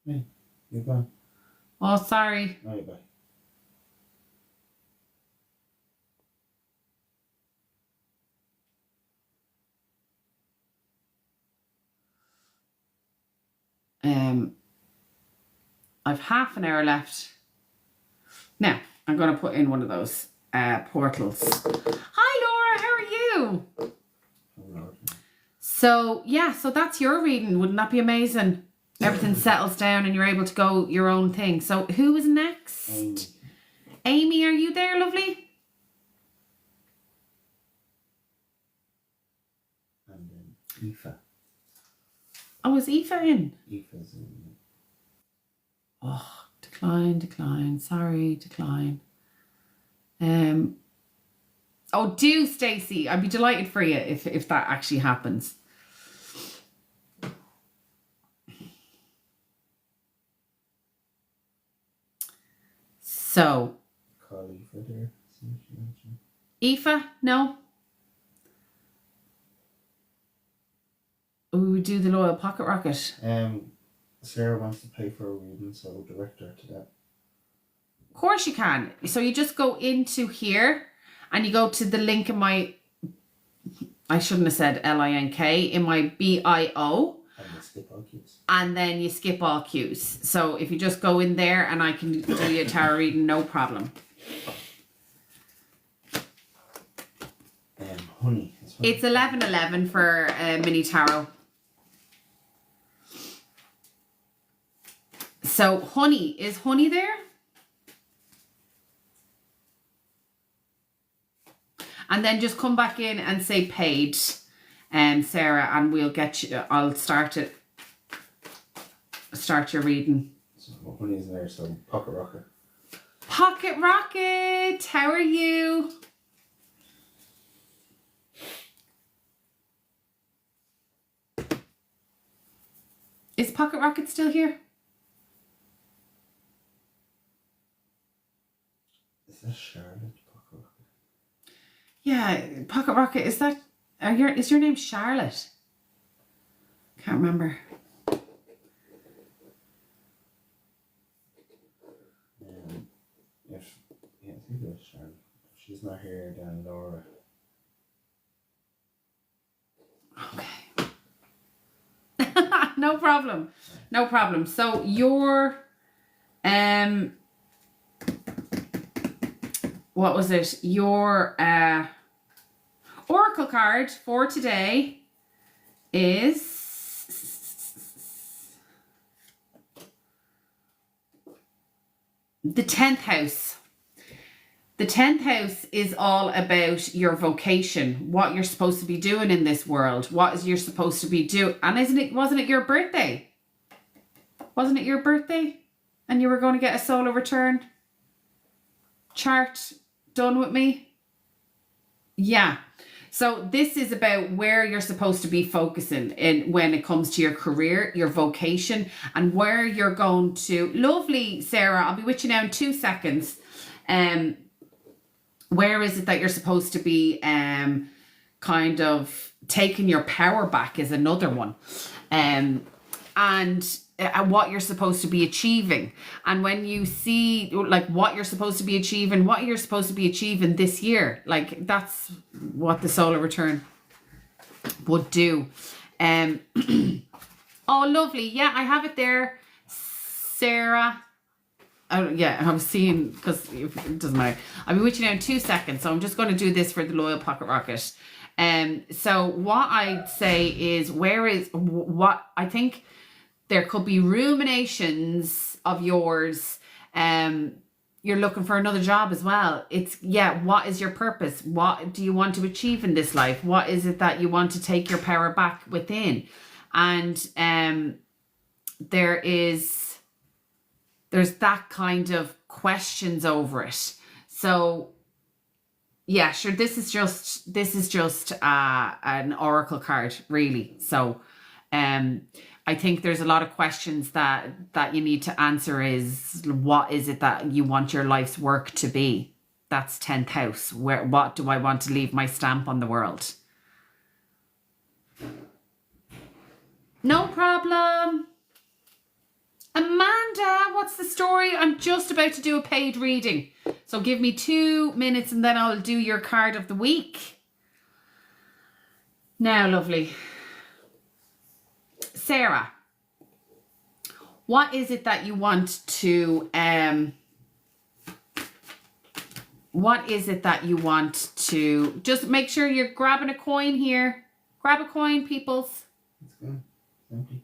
Hey, you're gone. Oh, sorry. No, you're back. I've half an hour left. Now, I'm going to put in one of those portals. Hi, Laura. How are you? Hello. So, yeah, so that's your reading. Wouldn't that be amazing? Everything settles down and you're able to go your own thing. So, who is next? Amy, are you there, lovely? And then Aoife. Oh, is Aoife in? Aoife's in. Oh, decline. Sorry, decline. Oh, do, Stacey. I'd be delighted for you if that actually happens. So. Call Aoife there. See if she mentioned. Aoife? No? We would do the loyal pocket rocket. Sarah wants to pay for a reading, so I'll direct her to that. Of course you can. So you just go into here and you go to the link in my, I shouldn't have said LINK, in my BIO. And we'll skip all cues. And then you skip all cues. So if you just go in there and I can do your tarot reading, no problem. Honey. It's 11:11 for mini tarot. So honey, is honey there? And then just come back in and say paid, Sarah, and we'll get you. I'll start your reading. So honey is there, so pocket rocket. Pocket rocket, how are you? Is Pocket Rocket still here? Is that Charlotte? Pocket Rocket? Yeah, Pocket Rocket, is that... is your name Charlotte? Can't remember. I think it was Charlotte. If she's not here, then Laura. Okay. No problem. No problem. So your what was it? Your oracle card for today is the 10th house. The 10th house is all about your vocation, what you're supposed to be doing in this world, what you're supposed to be doing. And wasn't it your birthday? Wasn't it your birthday? And you were going to get a solar return chart done with me? Yeah. So this is about where you're supposed to be focusing in when it comes to your career, your vocation, and where you're going to. Lovely, Sarah. I'll be with you now in 2 seconds. Where is it that you're supposed to be kind of taking your power back is another one. And what you're supposed to be achieving. And when you see like what you're supposed to be achieving, what you're supposed to be achieving this year, like that's what the solar return would do. Oh, lovely. Yeah, I have it there, Sarah. Oh, yeah, I was seeing, because it doesn't matter. I'll be with you now in 2 seconds. So I'm just going to do this for the Loyal Pocket Rocket. So what I'd say is, what I think there could be ruminations of yours. You're looking for another job as well. What is your purpose? What do you want to achieve in this life? What is it that you want to take your power back within? And there's that kind of questions over it. So yeah, sure. This is just an oracle card, really. So I think there's a lot of questions that you need to answer. Is what is it that you want your life's work to be? That's 10th house. What do I want to leave my stamp on the world? No problem. Amanda, what's the story? I'm just about to do a paid reading. So give me 2 minutes and then I'll do your card of the week. Now, lovely. Sarah, what is it that you want to, just make sure you're grabbing a coin here. Grab a coin, peoples. It's gone. It's empty.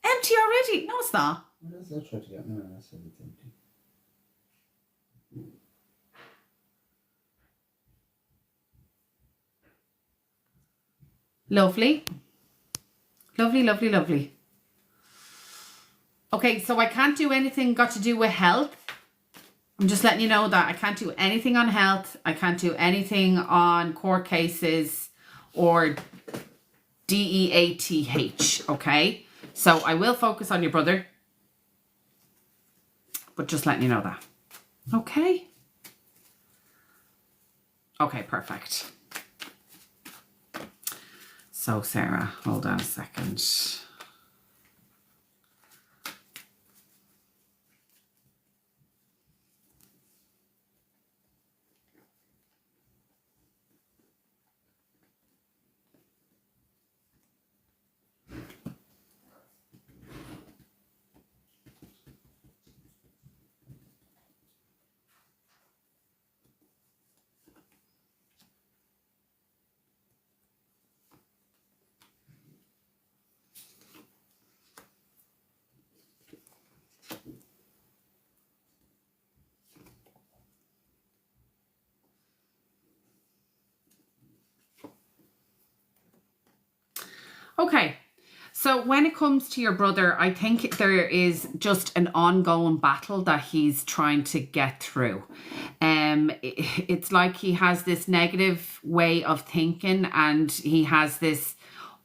Empty already? No, it's not. What else did I try to get? No, I said it's empty. Lovely. Lovely, lovely, lovely. Okay, so I can't do anything got to do with health. I'm just letting you know that I can't do anything on health. I can't do anything on court cases or DEATH, okay? So I will focus on your brother, but just letting you know that. Okay? Okay, perfect. So Sarah, hold on a second. Okay, so when it comes to your brother, I think there is just an ongoing battle that he's trying to get through. It's like he has this negative way of thinking and he has this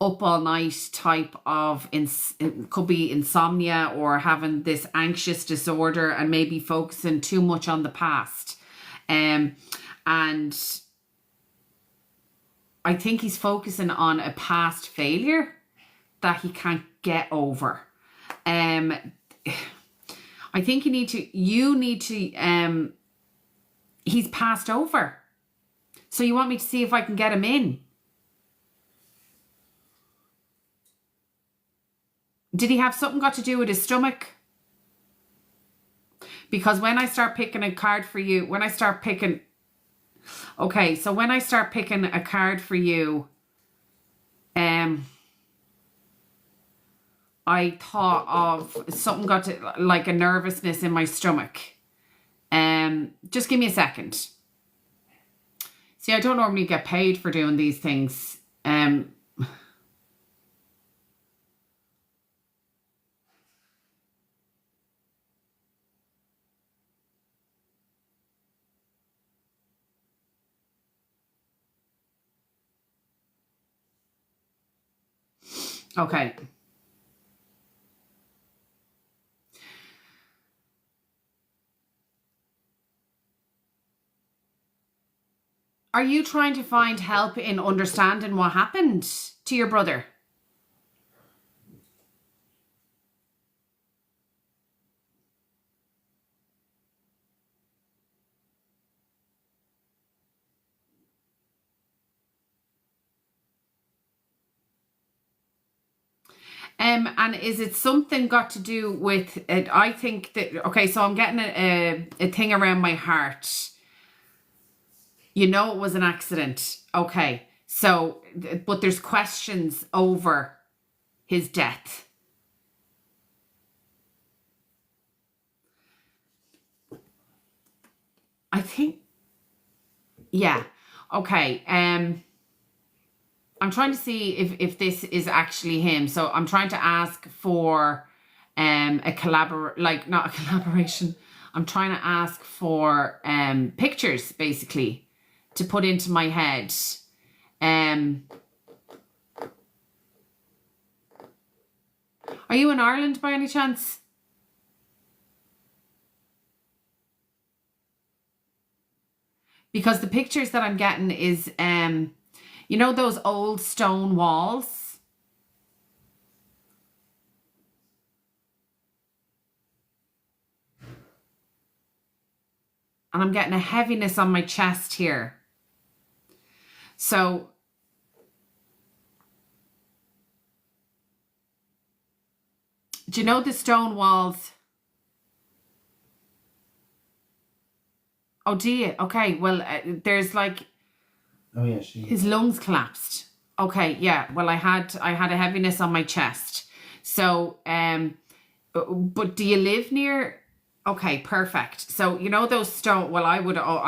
up all night type of, it could be insomnia or having this anxious disorder and maybe focusing too much on the past. And I think he's focusing on a past failure that he can't get over. I think you need to, he's passed over. So you want me to see if I can get him in? Did he have something got to do with his stomach? Because when I start picking a card for you, okay, so when I start picking a card for you, I thought of something got to, like a nervousness in my stomach. Just give me a second. See, I don't normally get paid for doing these things. Okay. Are you trying to find help in understanding what happened to your brother? And is it something got to do with it? I think that, okay, so I'm getting a thing around my heart. You know it was an accident. Okay. So, but there's questions over his death. I think, yeah. Okay. I'm trying to see if this is actually him. So I'm trying to ask for not a collaboration. I'm trying to ask for pictures basically to put into my head. Are you in Ireland by any chance? Because the pictures that I'm getting is you know those old stone walls? And I'm getting a heaviness on my chest here. So, do you know the stone walls? Oh, do you? Okay, well, there's like... Oh yeah, his lungs collapsed. Okay, yeah. Well, I had a heaviness on my chest. So, but do you live near? Okay, perfect. So you know those stone. Well, I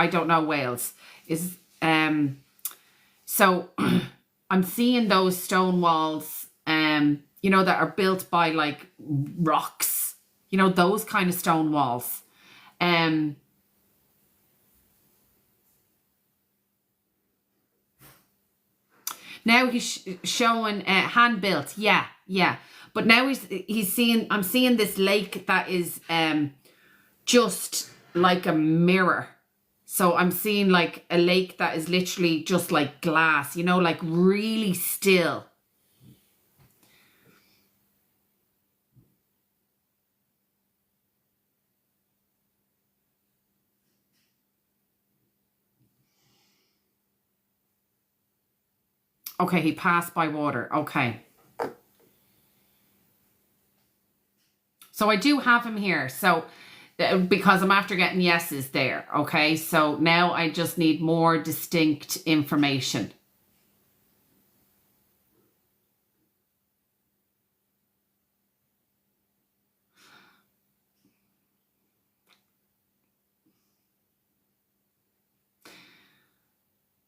don't know Wales is. So I'm seeing those stone walls. You know that are built by like rocks. You know those kind of stone walls. Now he's showing hand built, yeah. But now he's seeing. I'm seeing this lake that is just like a mirror. So I'm seeing like a lake that is literally just like glass. You know, like really still. Okay, he passed by water. Okay. So I do have him here. So because I'm after getting yeses there. Okay. So now I just need more distinct information.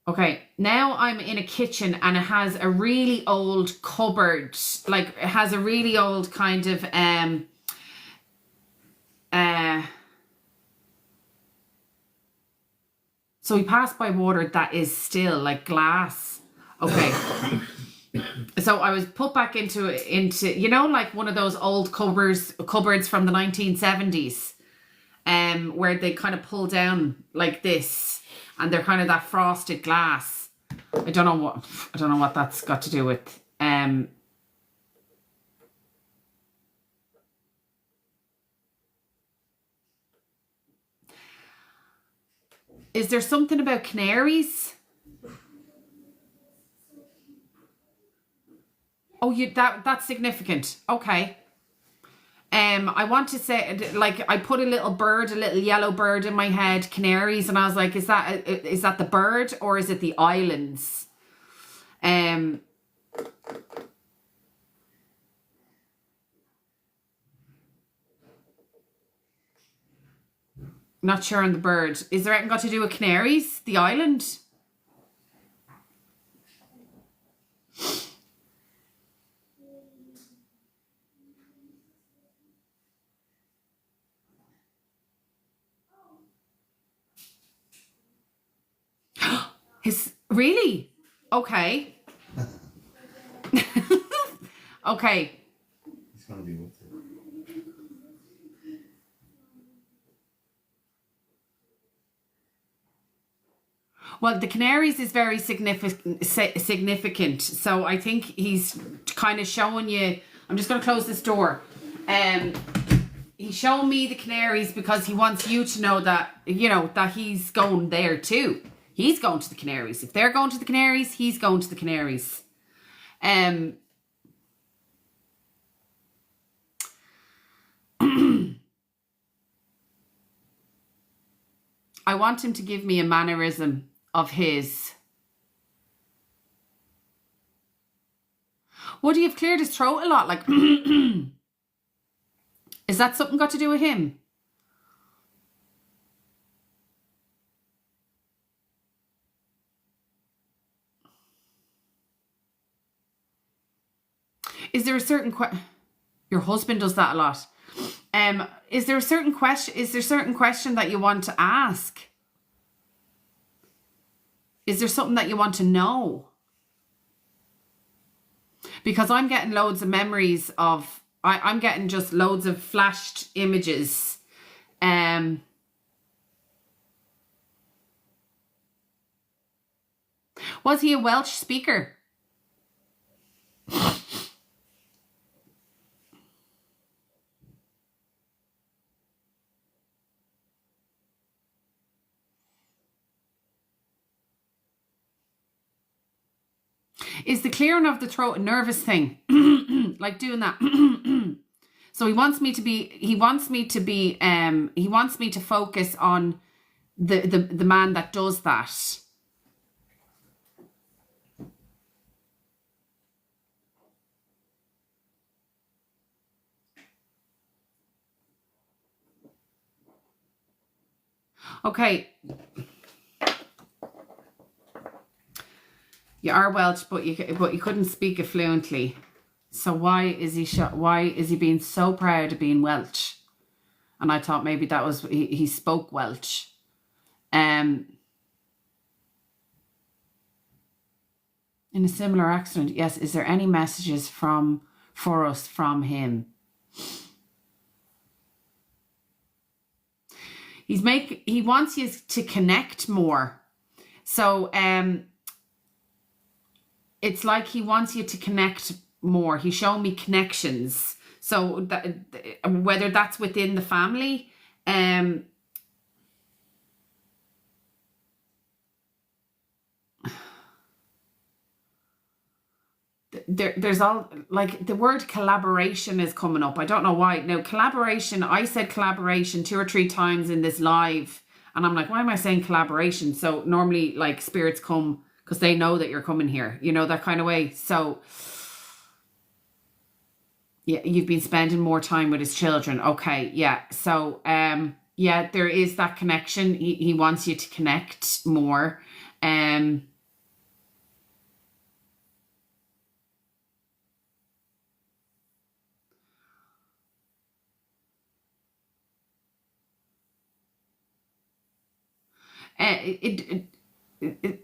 Okay, now I'm in a kitchen and it has a really old cupboard. Like it has a really old kind of so we passed by water that is still like glass. Okay. So I was put back into you know, like one of those old cupboards from the 1970s, where they kind of pull down like this, and they're kind of that frosted glass. I don't know what that's got to do with. Is there something about canaries? Oh, that's significant. Okay. I want to say, like, I put a little yellow bird in my head, canaries, and I was like, is that the bird or is it the islands? Not sure on the bird. Is there anything got to do with canaries? The island? Really? Okay. Okay. He's gonna be with it. Well, the Canaries is very significant. So I think he's kind of showing you. I'm just going to close this door. He's showing me the Canaries because he wants you to know that, you know, that he's going there too. He's going to the Canaries. If they're going to the Canaries, he's going to the Canaries. I want him to give me a mannerism of his. Would he have cleared his throat a lot? Like, is that something got to do with him? Is there a certain your husband does that a lot. Is there a certain question? Is there a certain question that you want to ask? Is there something that you want to know? Because I'm getting loads of memories of. I'm getting just loads of flashed images. Was he a Welsh speaker? Is the clearing of the throat a nervous thing? Like doing that. So he wants me to focus on the man that does that. Okay. You are Welsh, but you couldn't speak it fluently. So why is he being so proud of being Welsh? And I thought maybe that was he spoke Welsh. In a similar accent, yes. Is there any messages for us from him? He wants you to connect more. So it's like he wants you to connect more. He's showing me connections. So that, whether that's within the family, there's all, like, the word collaboration is coming up. I don't know why. Now, collaboration, I said collaboration 2 or 3 times in this live, and I'm like, why am I saying collaboration? So normally, like, spirits come because they know that you're coming here, you know, that kind of way. So yeah, you've been spending more time with his children. Okay, yeah. So yeah, there is that connection. He wants you to connect more.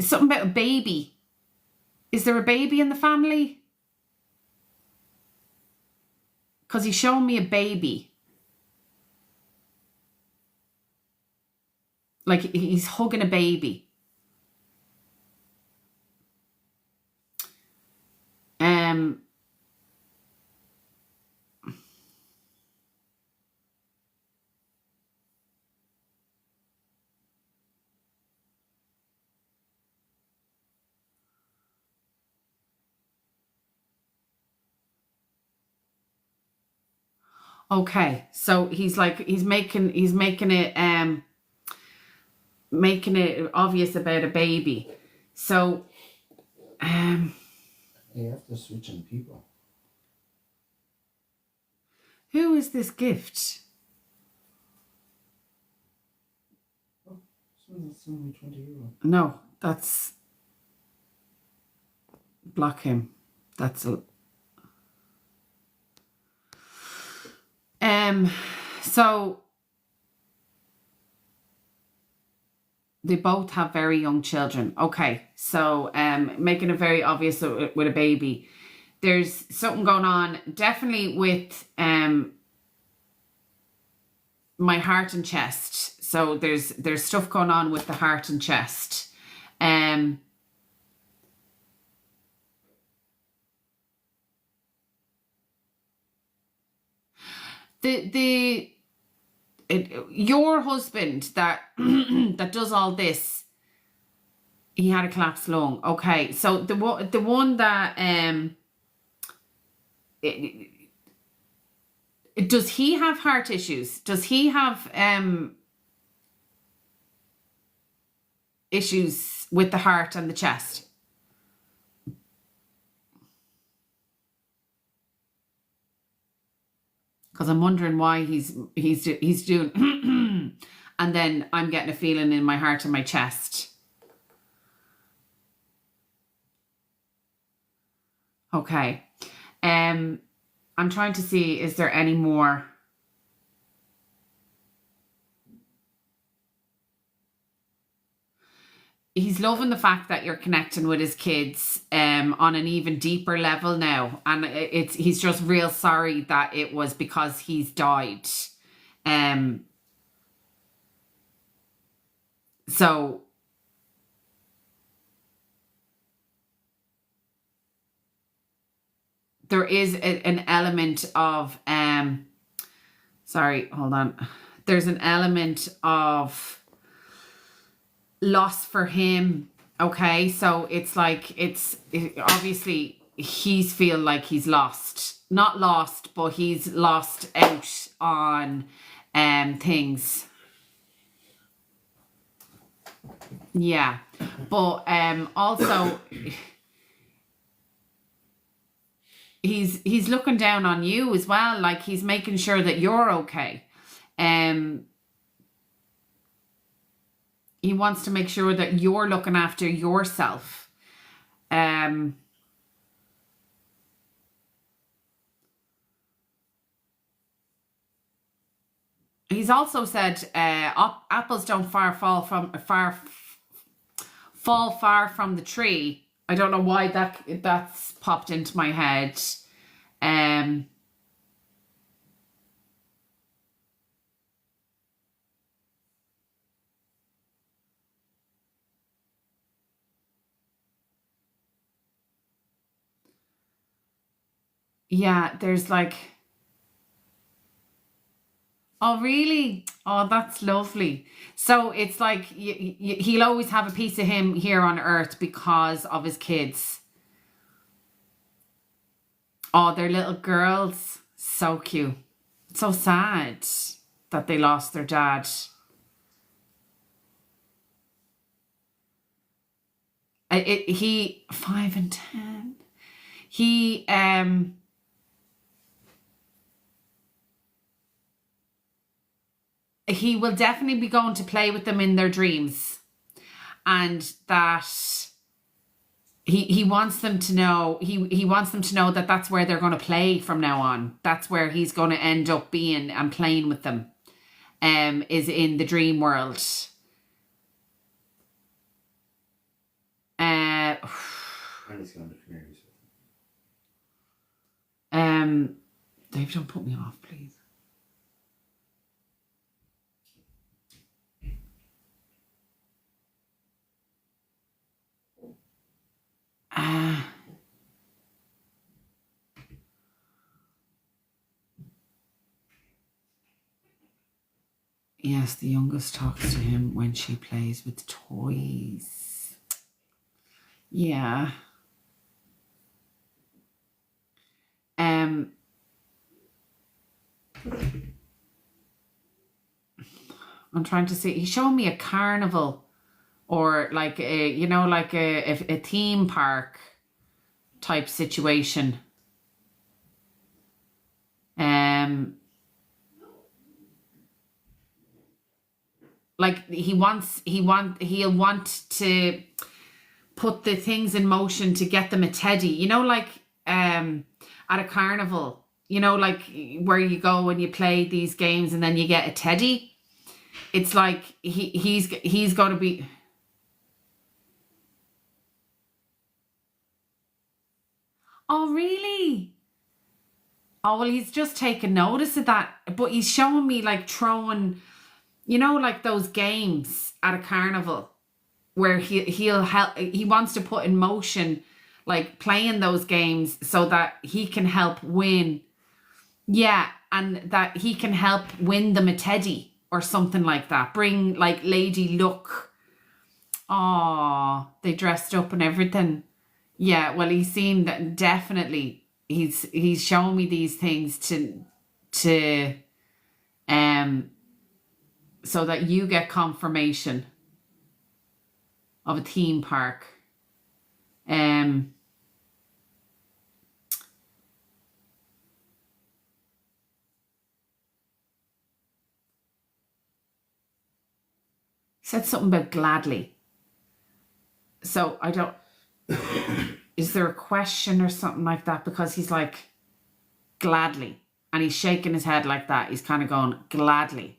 Something about a baby. Is there a baby in the family? Because he's showing me a baby. Like he's hugging a baby. Okay, so he's making it obvious about a baby. So you have to switch in people. Who is this gift? Oh, it's only €20. No, that's block him. That's a so they both have very young children. Okay, so making it very obvious with a baby. There's something going on, definitely with my heart and chest. So there's stuff going on with the heart and chest. your husband that that does all this, he had a collapsed lung. Okay, so the one that does he have heart issues? Does he have issues with the heart and the chest? Because I'm wondering why he's doing and then I'm getting a feeling in my heart and my chest. Okay. I'm trying to see, is there any more? He's loving the fact that you're connecting with his kids on an even deeper level now. And he's just real sorry that it was because he's died. So there is an element of sorry, hold on. There's an element of loss for him. Okay, so it's like obviously he's feel like he's not lost, but he's lost out on things. Yeah, but also he's looking down on you as well, like he's making sure that you're okay. He wants to make sure that you're looking after yourself. He's also said apples don't fall far from the tree. I don't know why that's popped into my head. Yeah, there's like, oh really? Oh, that's lovely. So it's like he'll always have a piece of him here on earth because of his kids. Oh, they're little girls. So cute. So sad that they lost their dad. He 5 and 10. He will definitely be going to play with them in their dreams, and that he wants them to know, he wants them to know that that's where they're going to play from now on. That's where he's going to end up being and playing with them, is in the dream world. Dave, don't put me off, please. Yes, the youngest talks to him when she plays with toys. Yeah. I'm trying to see. He's showing me a carnival, or like like a theme park type situation. Like he'll want to put the things in motion to get them a teddy. Like at a carnival. Like where you go and you play these games and then you get a teddy. It's like he's going to be. Oh really? Oh well, he's just taken notice of that. But he's showing me like throwing, like those games at a carnival. where he'll help. He wants to put in motion, like playing those games so that he can help win. Yeah, and that he can help win them a teddy or something like that. Bring like Lady Luck. Oh, they dressed up and everything. Yeah, well, he's seen that definitely. He's shown me these things to so that you get confirmation of a theme park. Said something about gladly. So I don't. Is there a question or something like that? Because he's like gladly, and he's shaking his head like that. He's kind of going gladly.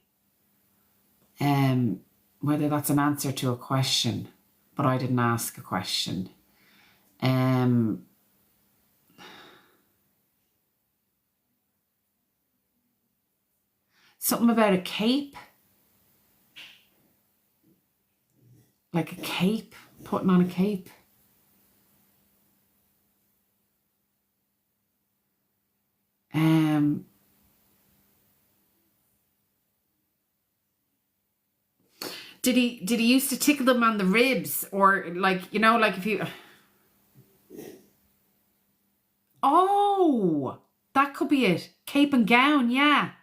Whether that's an answer to a question, but I didn't ask a question. Something about a cape. Like a cape, putting on a cape. Did he used to tickle them on the ribs, or like, you know, like if you... Oh, that could be it. Cape and gown, yeah.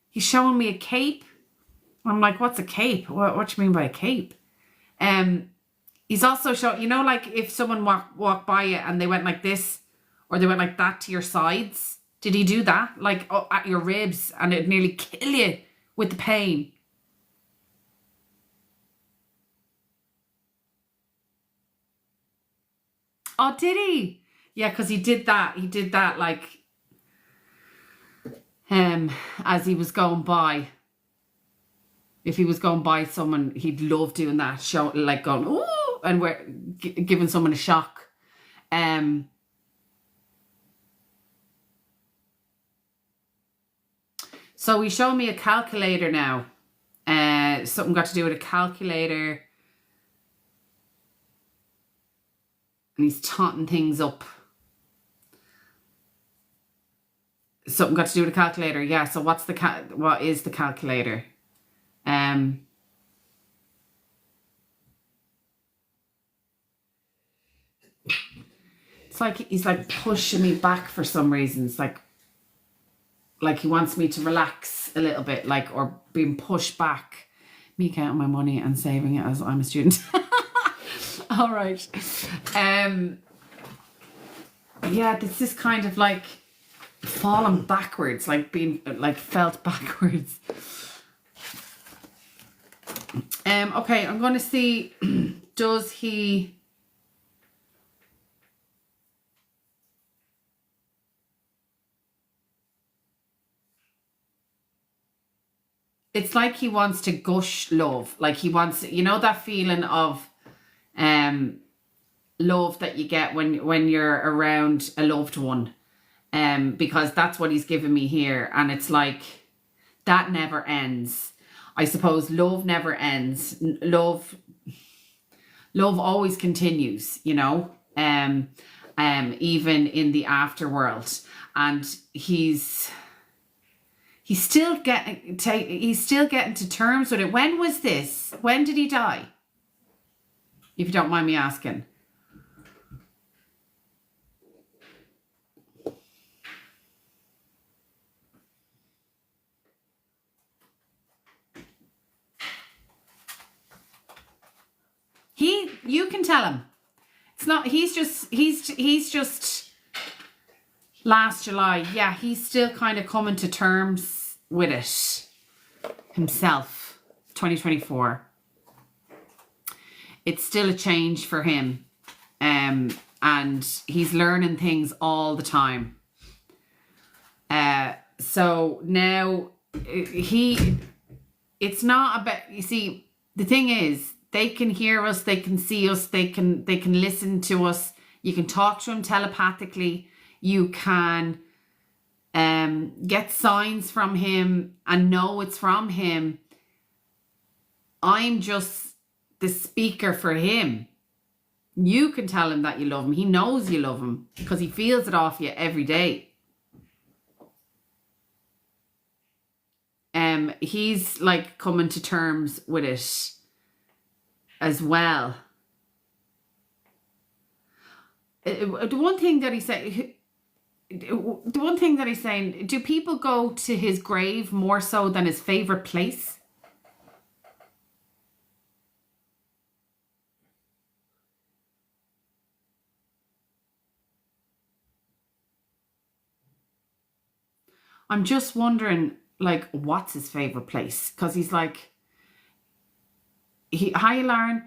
He's showing me a cape. I'm like, what's a cape? What do you mean by a cape? He's also showing, you know, like if someone walked by you and they went like this, or they went like that to your sides. Did he do that? Like at your ribs, and it'd nearly kill you with the pain. Oh, did he? Yeah, because he did that. He did that like as he was going by. If he was going by someone, he'd love doing that. Show like going, ooh, and we're giving someone a shock. So he's showing me a calculator now. Something got to do with a calculator. And he's totting things up. Something got to do with a calculator. Yeah, so what is the calculator? It's like he's like pushing me back for some reason. It's like he wants me to relax a little bit, like, or being pushed back. Me counting my money and saving it as I'm a student. All right. Yeah, this is kind of like falling backwards, like being like felt backwards. Okay, I'm going to see, does he... It's like he wants to gush love. Like he wants, you know, that feeling of love that you get when you're around a loved one. Because that's what he's given me here. And it's like, that never ends. I suppose love never ends. Love always continues, you know, even in the afterworld. And he's still getting to terms with it. When was this? When did he die? If you don't mind me asking. You can tell him. It's not, he's just last July. Yeah, he's still kind of coming to terms with it himself. 2024. It's still a change for him. And he's learning things all the time. So now it's not about, you see, the thing is, they can hear us, they can see us, they can listen to us. You can talk to him telepathically. You can get signs from him and know it's from him. I'm just the speaker for him. You can tell him that you love him. He knows you love him because he feels it off you every day. He's like coming to terms with it as well. The one thing that he's saying, do people go to his grave more so than his favorite place? I'm just wondering, like, what's his favorite place? Because he's like, hi, Lauren.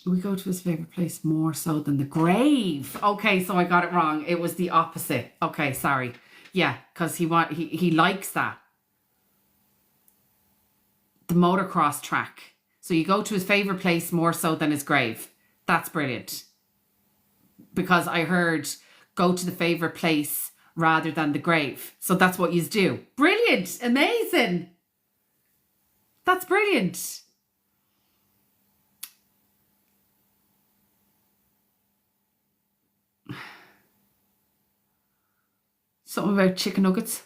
We go to his favorite place more so than the grave. Okay, so I got it wrong. It was the opposite. Okay, sorry. Yeah, because he likes that. The motocross track. So you go to his favorite place more so than his grave. That's brilliant. Because I heard go to the favorite place rather than the grave. So that's what you do. Brilliant. Amazing. That's brilliant. Something about chicken nuggets?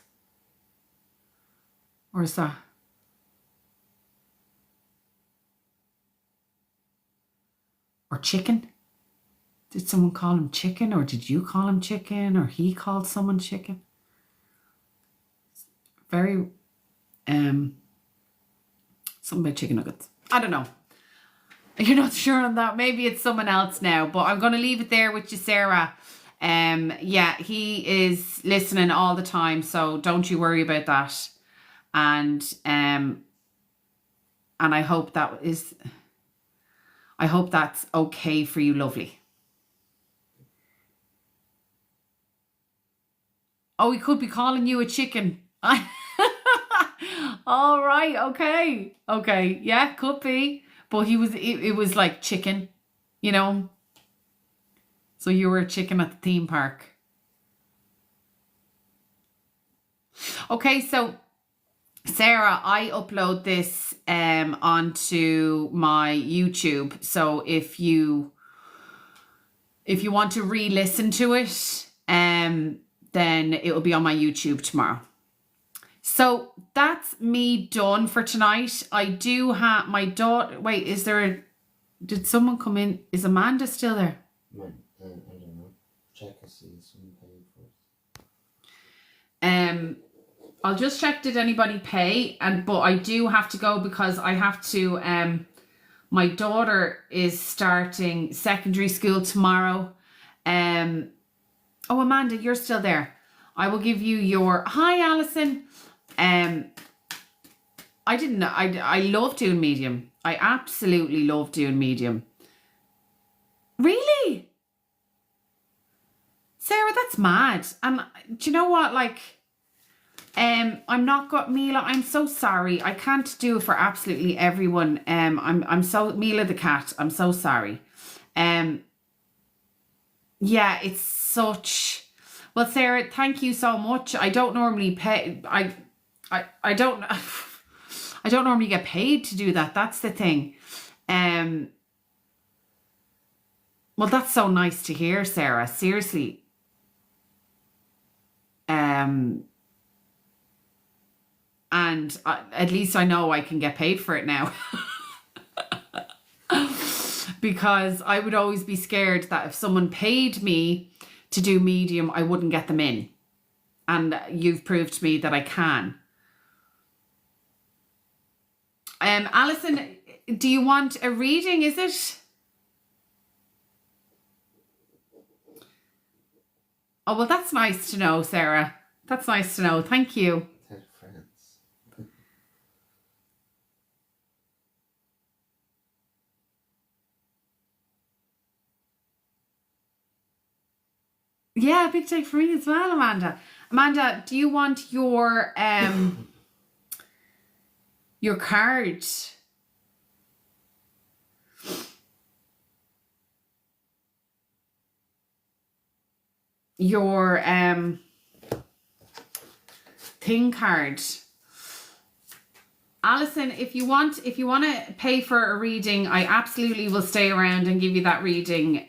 Or is that? Or chicken? Did someone call him chicken? Or did you call him chicken? Or he called someone chicken? Very, something about chicken nuggets. I don't know. You're not sure on that. Maybe it's someone else now. But I'm going to leave it there with you, Sarah. Yeah, he is listening all the time, so don't you worry about that. And I hope that's okay for you, lovely. Oh, he could be calling you a chicken. All right, okay. Yeah, could be. But it was like chicken, you know. So you were a chicken at the theme park. Okay, so Sarah, I upload this onto my YouTube. So if you want to re-listen to it, then it will be on my YouTube tomorrow. So that's me done for tonight. I do have my daughter. Wait, did someone come in? Is Amanda still there? I don't know. Check and see if someone paid for it. I'll just check, did anybody pay? But I do have to go because I have to, my daughter is starting secondary school tomorrow. Oh, Amanda, you're still there. I will give you hi, Alison. I didn't know, I love doing medium. I absolutely love doing medium. Really? Sarah, that's mad. And do you know what, like, I'm not got Mila. I'm so sorry. I can't do it for absolutely everyone. I'm so Mila the cat. I'm so sorry. Yeah, it's such. Well, Sarah, thank you so much. I don't normally pay. I don't. I don't normally get paid to do that. That's the thing. Well, that's so nice to hear, Sarah. Seriously. And at least I know I can get paid for it now. Because I would always be scared that if someone paid me to do medium, I wouldn't get them in. And you've proved to me that I can. Alison, do you want a reading, is it? Oh, well, that's nice to know, Sarah. That's nice to know. Thank you. Yeah, big day for me as well, Amanda. Amanda, do you want your card? Your thing card. Alison, if you want to pay for a reading, I absolutely will stay around and give you that reading.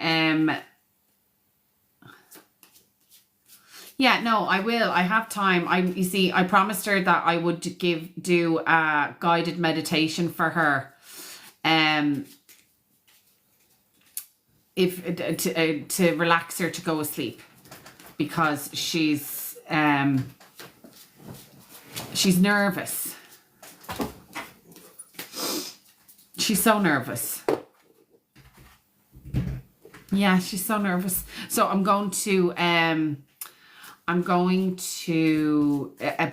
Yeah, no, I will. I have time. You see, I promised her that I would do a guided meditation for her. If to relax her to go asleep, because she's nervous. She's so nervous. Yeah, she's so nervous. So I'm going to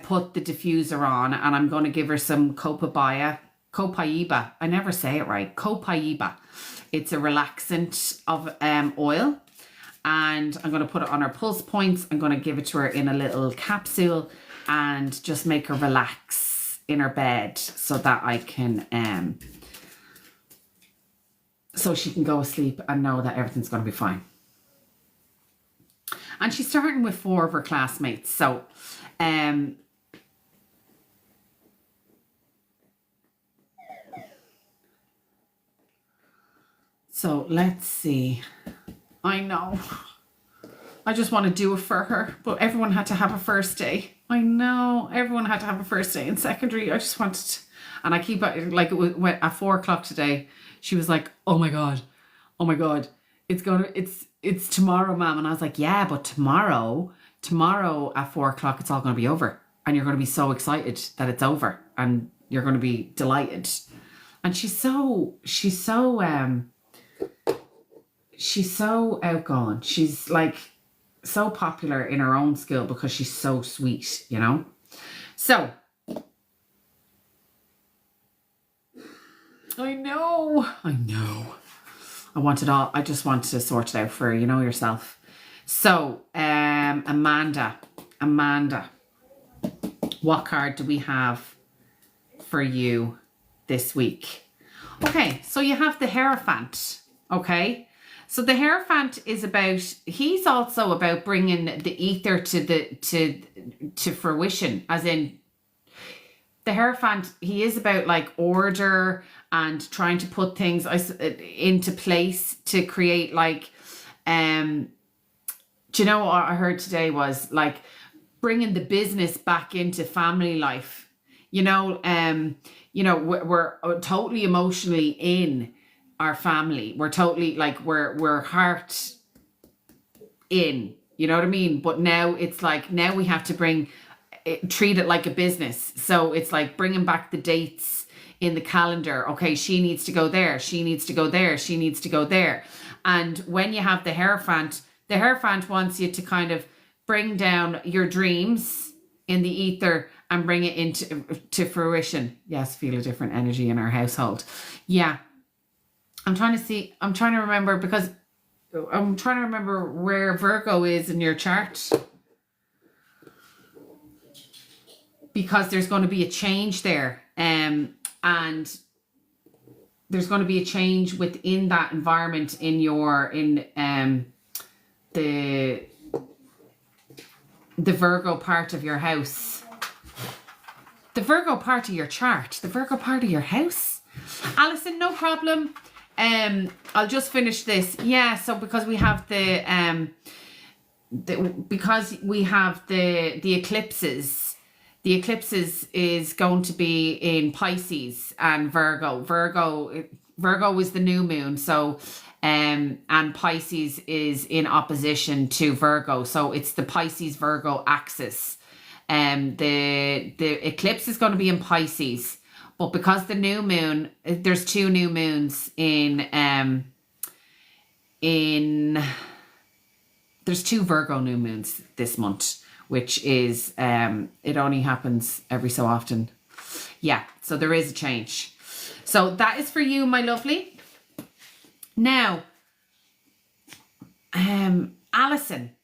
put the diffuser on, and I'm going to give her some copaiba. I never say it right. Copaiba. It's a relaxant of oil, and I'm going to put it on her pulse points. I'm going to give it to her in a little capsule and just make her relax in her bed so that I can so she can go asleep and know that everything's going to be fine. And she's starting with 4 of her classmates. So, so let's see. I know. I just want to do it for her, but everyone had to have a first day. I know. Everyone had to have a first day in secondary. I just wanted to, and I keep, like, it was at 4 o'clock today. She was like, oh my God, it's tomorrow, Mom. And I was like, yeah, but tomorrow at 4 o'clock, it's all going to be over. And you're going to be so excited that it's over, and you're going to be delighted. And she's so outgoing. She's like so popular in her own school because she's so sweet, you know? So, I know. I just want to sort it out for her, you know yourself. So, Amanda, what card do we have for you this week? Okay, so you have the Hierophant, okay? So the Hierophant is he's also about bringing the ether to fruition, as in the Hierophant, he is about like order and trying to put things into place to create like, do you know what I heard today was like bringing the business back into family life. We're totally emotionally in our family. We're totally like, we're heart in, you know what I mean? But now it's like, now we have to treat it like a business. So it's like bringing back the dates in the calendar. Okay, she needs to go there. She needs to go there. She needs to go there. And when you have the Hierophant wants you to kind of bring down your dreams in the ether and bring it into fruition. Yes, feel a different energy in our household. Yeah. I'm trying to remember where Virgo is in your chart. Because there's going to be a change there. And there's going to be a change within that environment the Virgo part of your house. The Virgo part of your chart. The Virgo part of your house. Alison, no problem. I'll just finish this. Yeah, so because we have the eclipses. The eclipses is going to be in Pisces and Virgo. Virgo is the new moon, so and Pisces is in opposition to Virgo, so it's the Pisces Virgo axis. The eclipse is going to be in Pisces, but because the new moon, there's 2 new moons there's 2 Virgo new moons this month, which is, it only happens every so often. Yeah, so there is a change. So that is for you, my lovely. Now, Alison,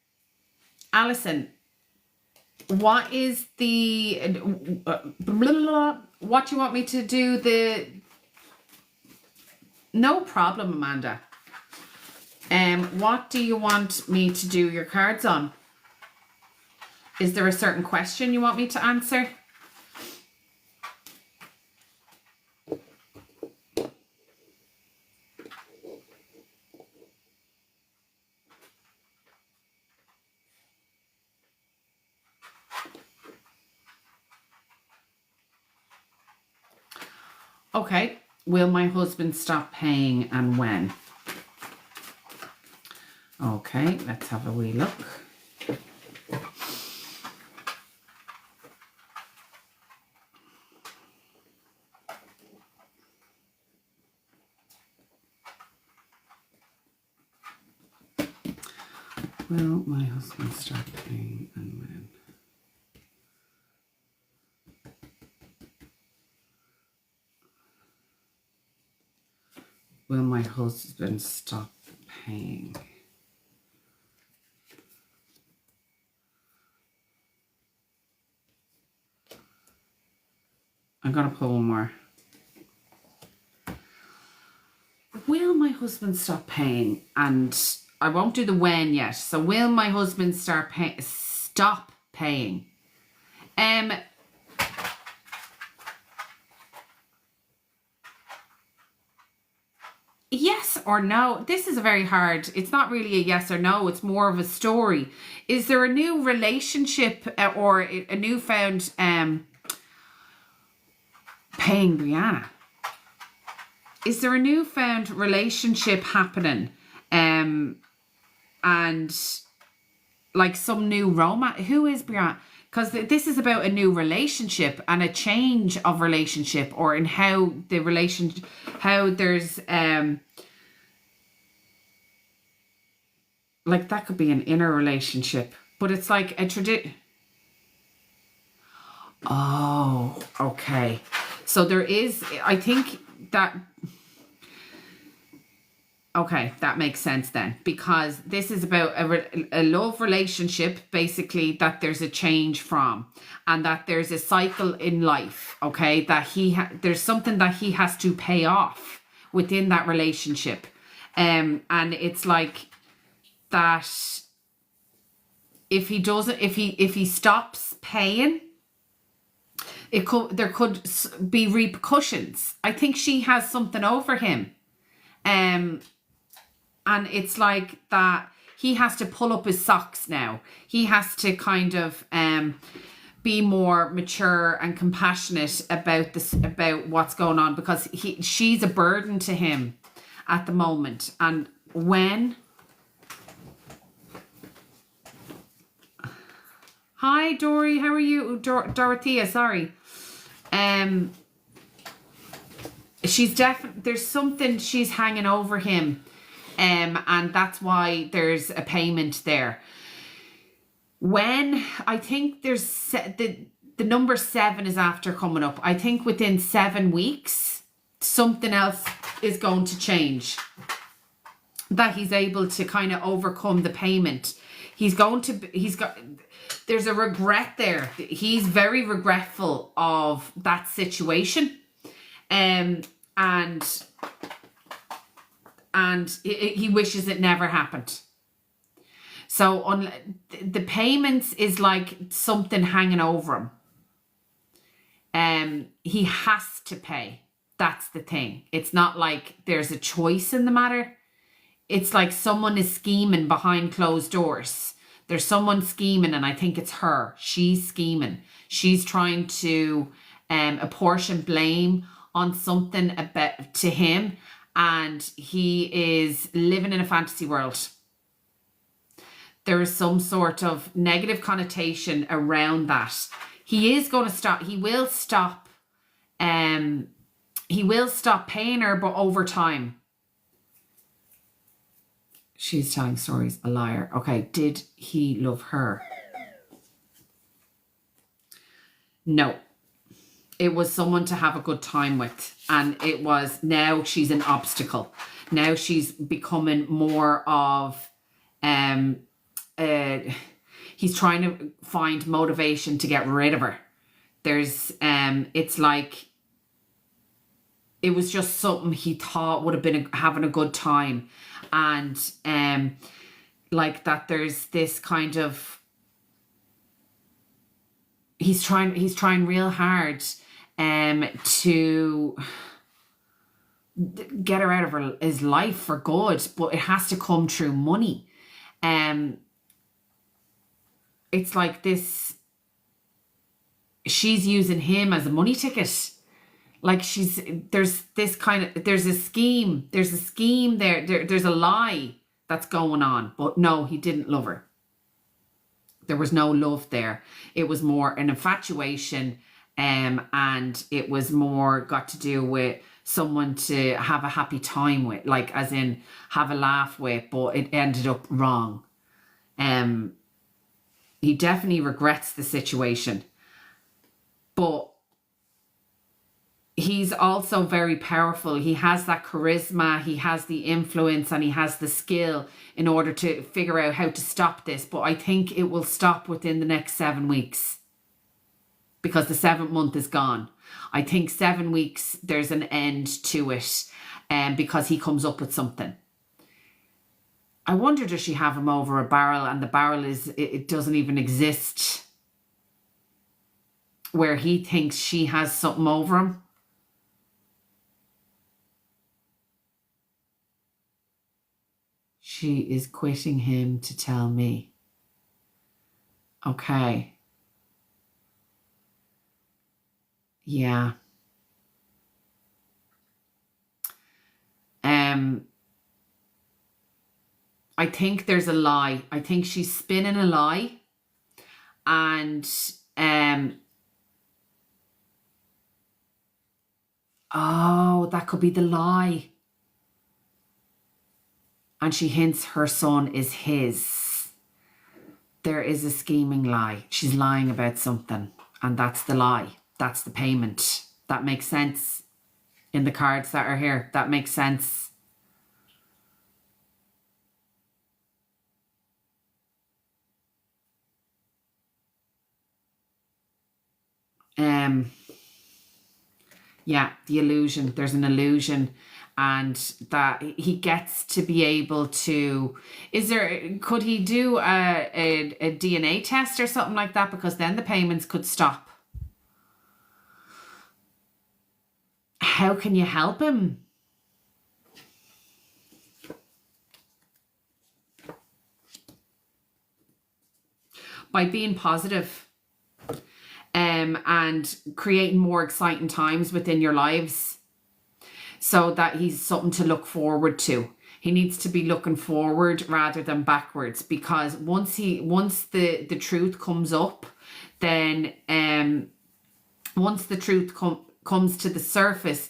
what is what do you want me to do? No problem, Amanda. What do you want me to do your cards on? Is there a certain question you want me to answer? Okay. Will my husband stop paying and when? Okay, let's have a wee look. Will my husband start paying and when? Will my husband stop paying? I'm gonna pull one more. Will my husband stop paying? And I won't do the when yet. So will my husband stop paying? Yes or no? This is a very hard, it's not really a yes or no, it's more of a story. Is there a new relationship or a newfound paying Brianna? Is there a newfound relationship happening? And like some new romance? Who is Brianna? Because this is about a new relationship and a change of relationship, or in how the relationship, how there's like that could be an inner relationship, but it's like a tradition. Oh, okay. So there is, I think that, okay, that makes sense then, because this is about a love relationship, basically, that there's a change from, and that there's a cycle in life, okay, that there's something that he has to pay off within that relationship. And it's like that if he doesn't, if he stops paying, there could be repercussions. I think she has something over him. And it's like that he has to pull up his socks now. He has to kind of be more mature and compassionate about this, about what's going on, because she's a burden to him at the moment. And when... Hi, Dory. How are you? Dorothea, sorry. She's definitely... There's something she's hanging over him. And that's why there's a payment there. When I think there's the number 7 is after coming up. I think within 7 weeks, something else is going to change. That he's able to kind of overcome the payment. There's a regret there. He's very regretful of that situation. And he wishes it never happened. So the payments is like something hanging over him. He has to pay. That's the thing. It's not like there's a choice in the matter. It's like someone is scheming behind closed doors. There's someone scheming, and I think it's her. She's scheming. She's trying to apportion blame on something about to him. And he is living in a fantasy world. There is some sort of negative connotation around that. He is going to stop. He will stop paying her, but over time. She's telling stories. A liar. Okay. Did he love her? No. It was someone to have a good time with. And it was, now she's an obstacle. Now she's becoming more of, he's trying to find motivation to get rid of her. There's, it's like, it was just something he thought would have been having a good time. And, like that there's this kind of, he's trying real hard to get her out of his life for good, but it has to come through money. It's like this, she's using him as a money ticket. Like there's this kind of, there's a scheme there, there's a lie that's going on. But no, he didn't love her. There was no love there. It was more an infatuation, and it was more got to do with someone to have a happy time with, like as in have a laugh with, but it ended up wrong. He definitely regrets the situation, but he's also very powerful. He has that charisma, he has the influence, and he has the skill in order to figure out how to stop this. But I think it will stop within the next 7 weeks, because the 7th month is gone. I think 7 weeks, there's an end to it, because he comes up with something. I wonder, does she have him over a barrel, and the barrel it doesn't even exist, where he thinks she has something over him? She is quitting him to tell me. Okay. Yeah. I think there's a lie. I think she's spinning a lie, and oh, that could be the lie. And she hints her son is his. There is a scheming lie. She's lying about something, and that's the lie. That's the payment. That makes sense in the cards that are here. That makes sense. Yeah, the illusion. There's an illusion, and that he gets to be able to. Could he do a DNA test or something like that? Because then the payments could stop. How can you help him? By being positive. And creating more exciting times within your lives, so that he's something to look forward to. He needs to be looking forward rather than backwards, because once the truth comes up, then once the truth comes to the surface,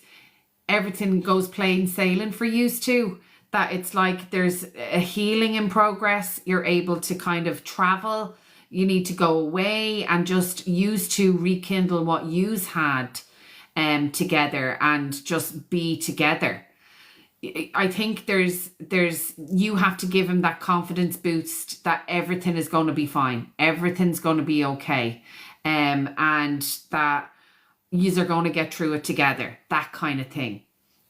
everything goes plain sailing for you too. That it's like there's a healing in progress. You're able to kind of travel. You need to go away and just use to rekindle what yous had together, and just be together. I think there's you have to give him that confidence boost that everything is going to be fine. Everything's going to be okay. And that yous are going to get through it together. That kind of thing.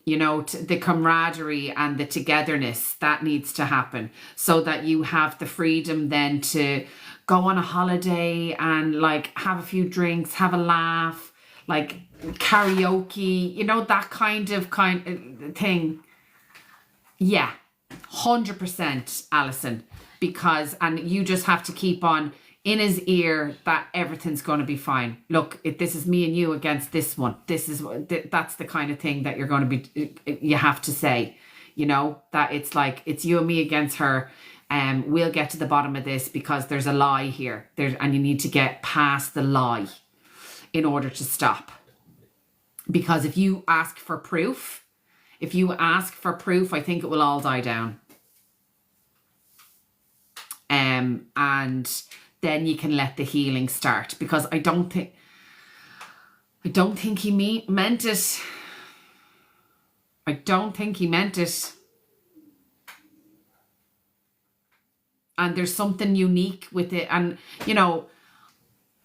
You know, the camaraderie and the togetherness, that needs to happen, so that you have the freedom then to go on a holiday and like have a few drinks, have a laugh, like karaoke, you know, that kind of thing. Yeah, 100%, Alison, because, and you just have to keep on in his ear that everything's going to be fine. Look, this is me and you against this one. That's the kind of thing that you're going to be, you have to say, you know, that it's like, it's you and me against her. We'll get to the bottom of this, because there's a lie here. And you need to get past the lie in order to stop. Because if you ask for proof, I think it will all die down. And then you can let the healing start, because I don't think he meant it. I don't think he meant it. And there's something unique with it. And, you know,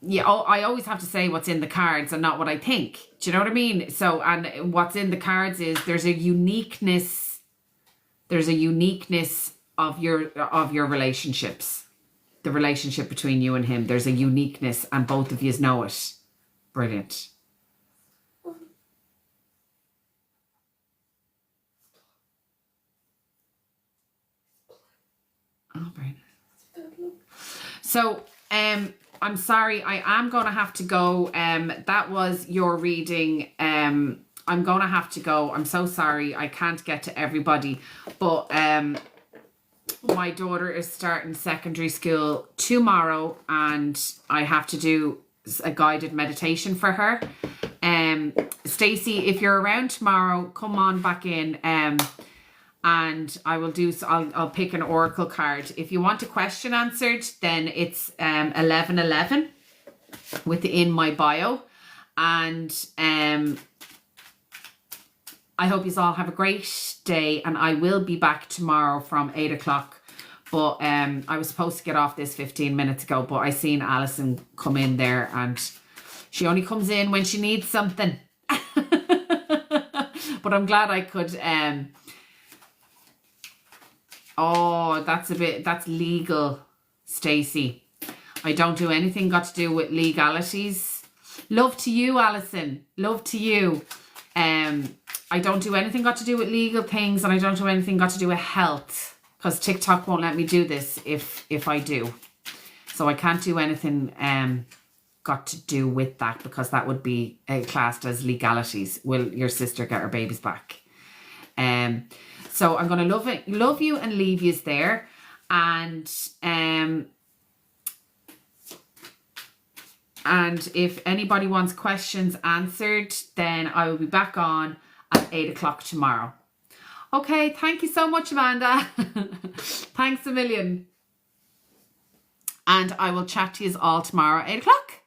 yeah, I always have to say what's in the cards and not what I think. Do you know what I mean? So, and what's in the cards is there's a uniqueness. There's a uniqueness of your relationships. The relationship between you and him. There's a uniqueness, and both of you know it. Brilliant. Oh, very nice. So, I'm sorry, I am going to have to go. That was your reading I'm going to have to go. I'm so sorry. I can't get to everybody. But my daughter is starting secondary school tomorrow and I have to do a guided meditation for her. Stacey, if you're around tomorrow, come on back in. And I will do, so I'll pick an oracle card. If you want a question answered, then it's 1111 within my bio. And I hope you all have a great day, and I will be back tomorrow from 8 o'clock. But I was supposed to get off this 15 minutes ago, but I seen Alison come in there and she only comes in when she needs something. But I'm glad I could... Oh, that's legal, Stacey. I don't do anything got to do with legalities. Love to you, Alison. Love to you. I don't do anything got to do with legal things, and I don't do anything got to do with health, because TikTok won't let me do this if I do. So I can't do anything got to do with that, because that would be classed as legalities. Will your sister get her babies back? So I'm going to love you and leave yous there. And if anybody wants questions answered, then I will be back on at 8 o'clock tomorrow. Okay, thank you so much, Amanda. Thanks a million. And I will chat to you all tomorrow at 8 o'clock.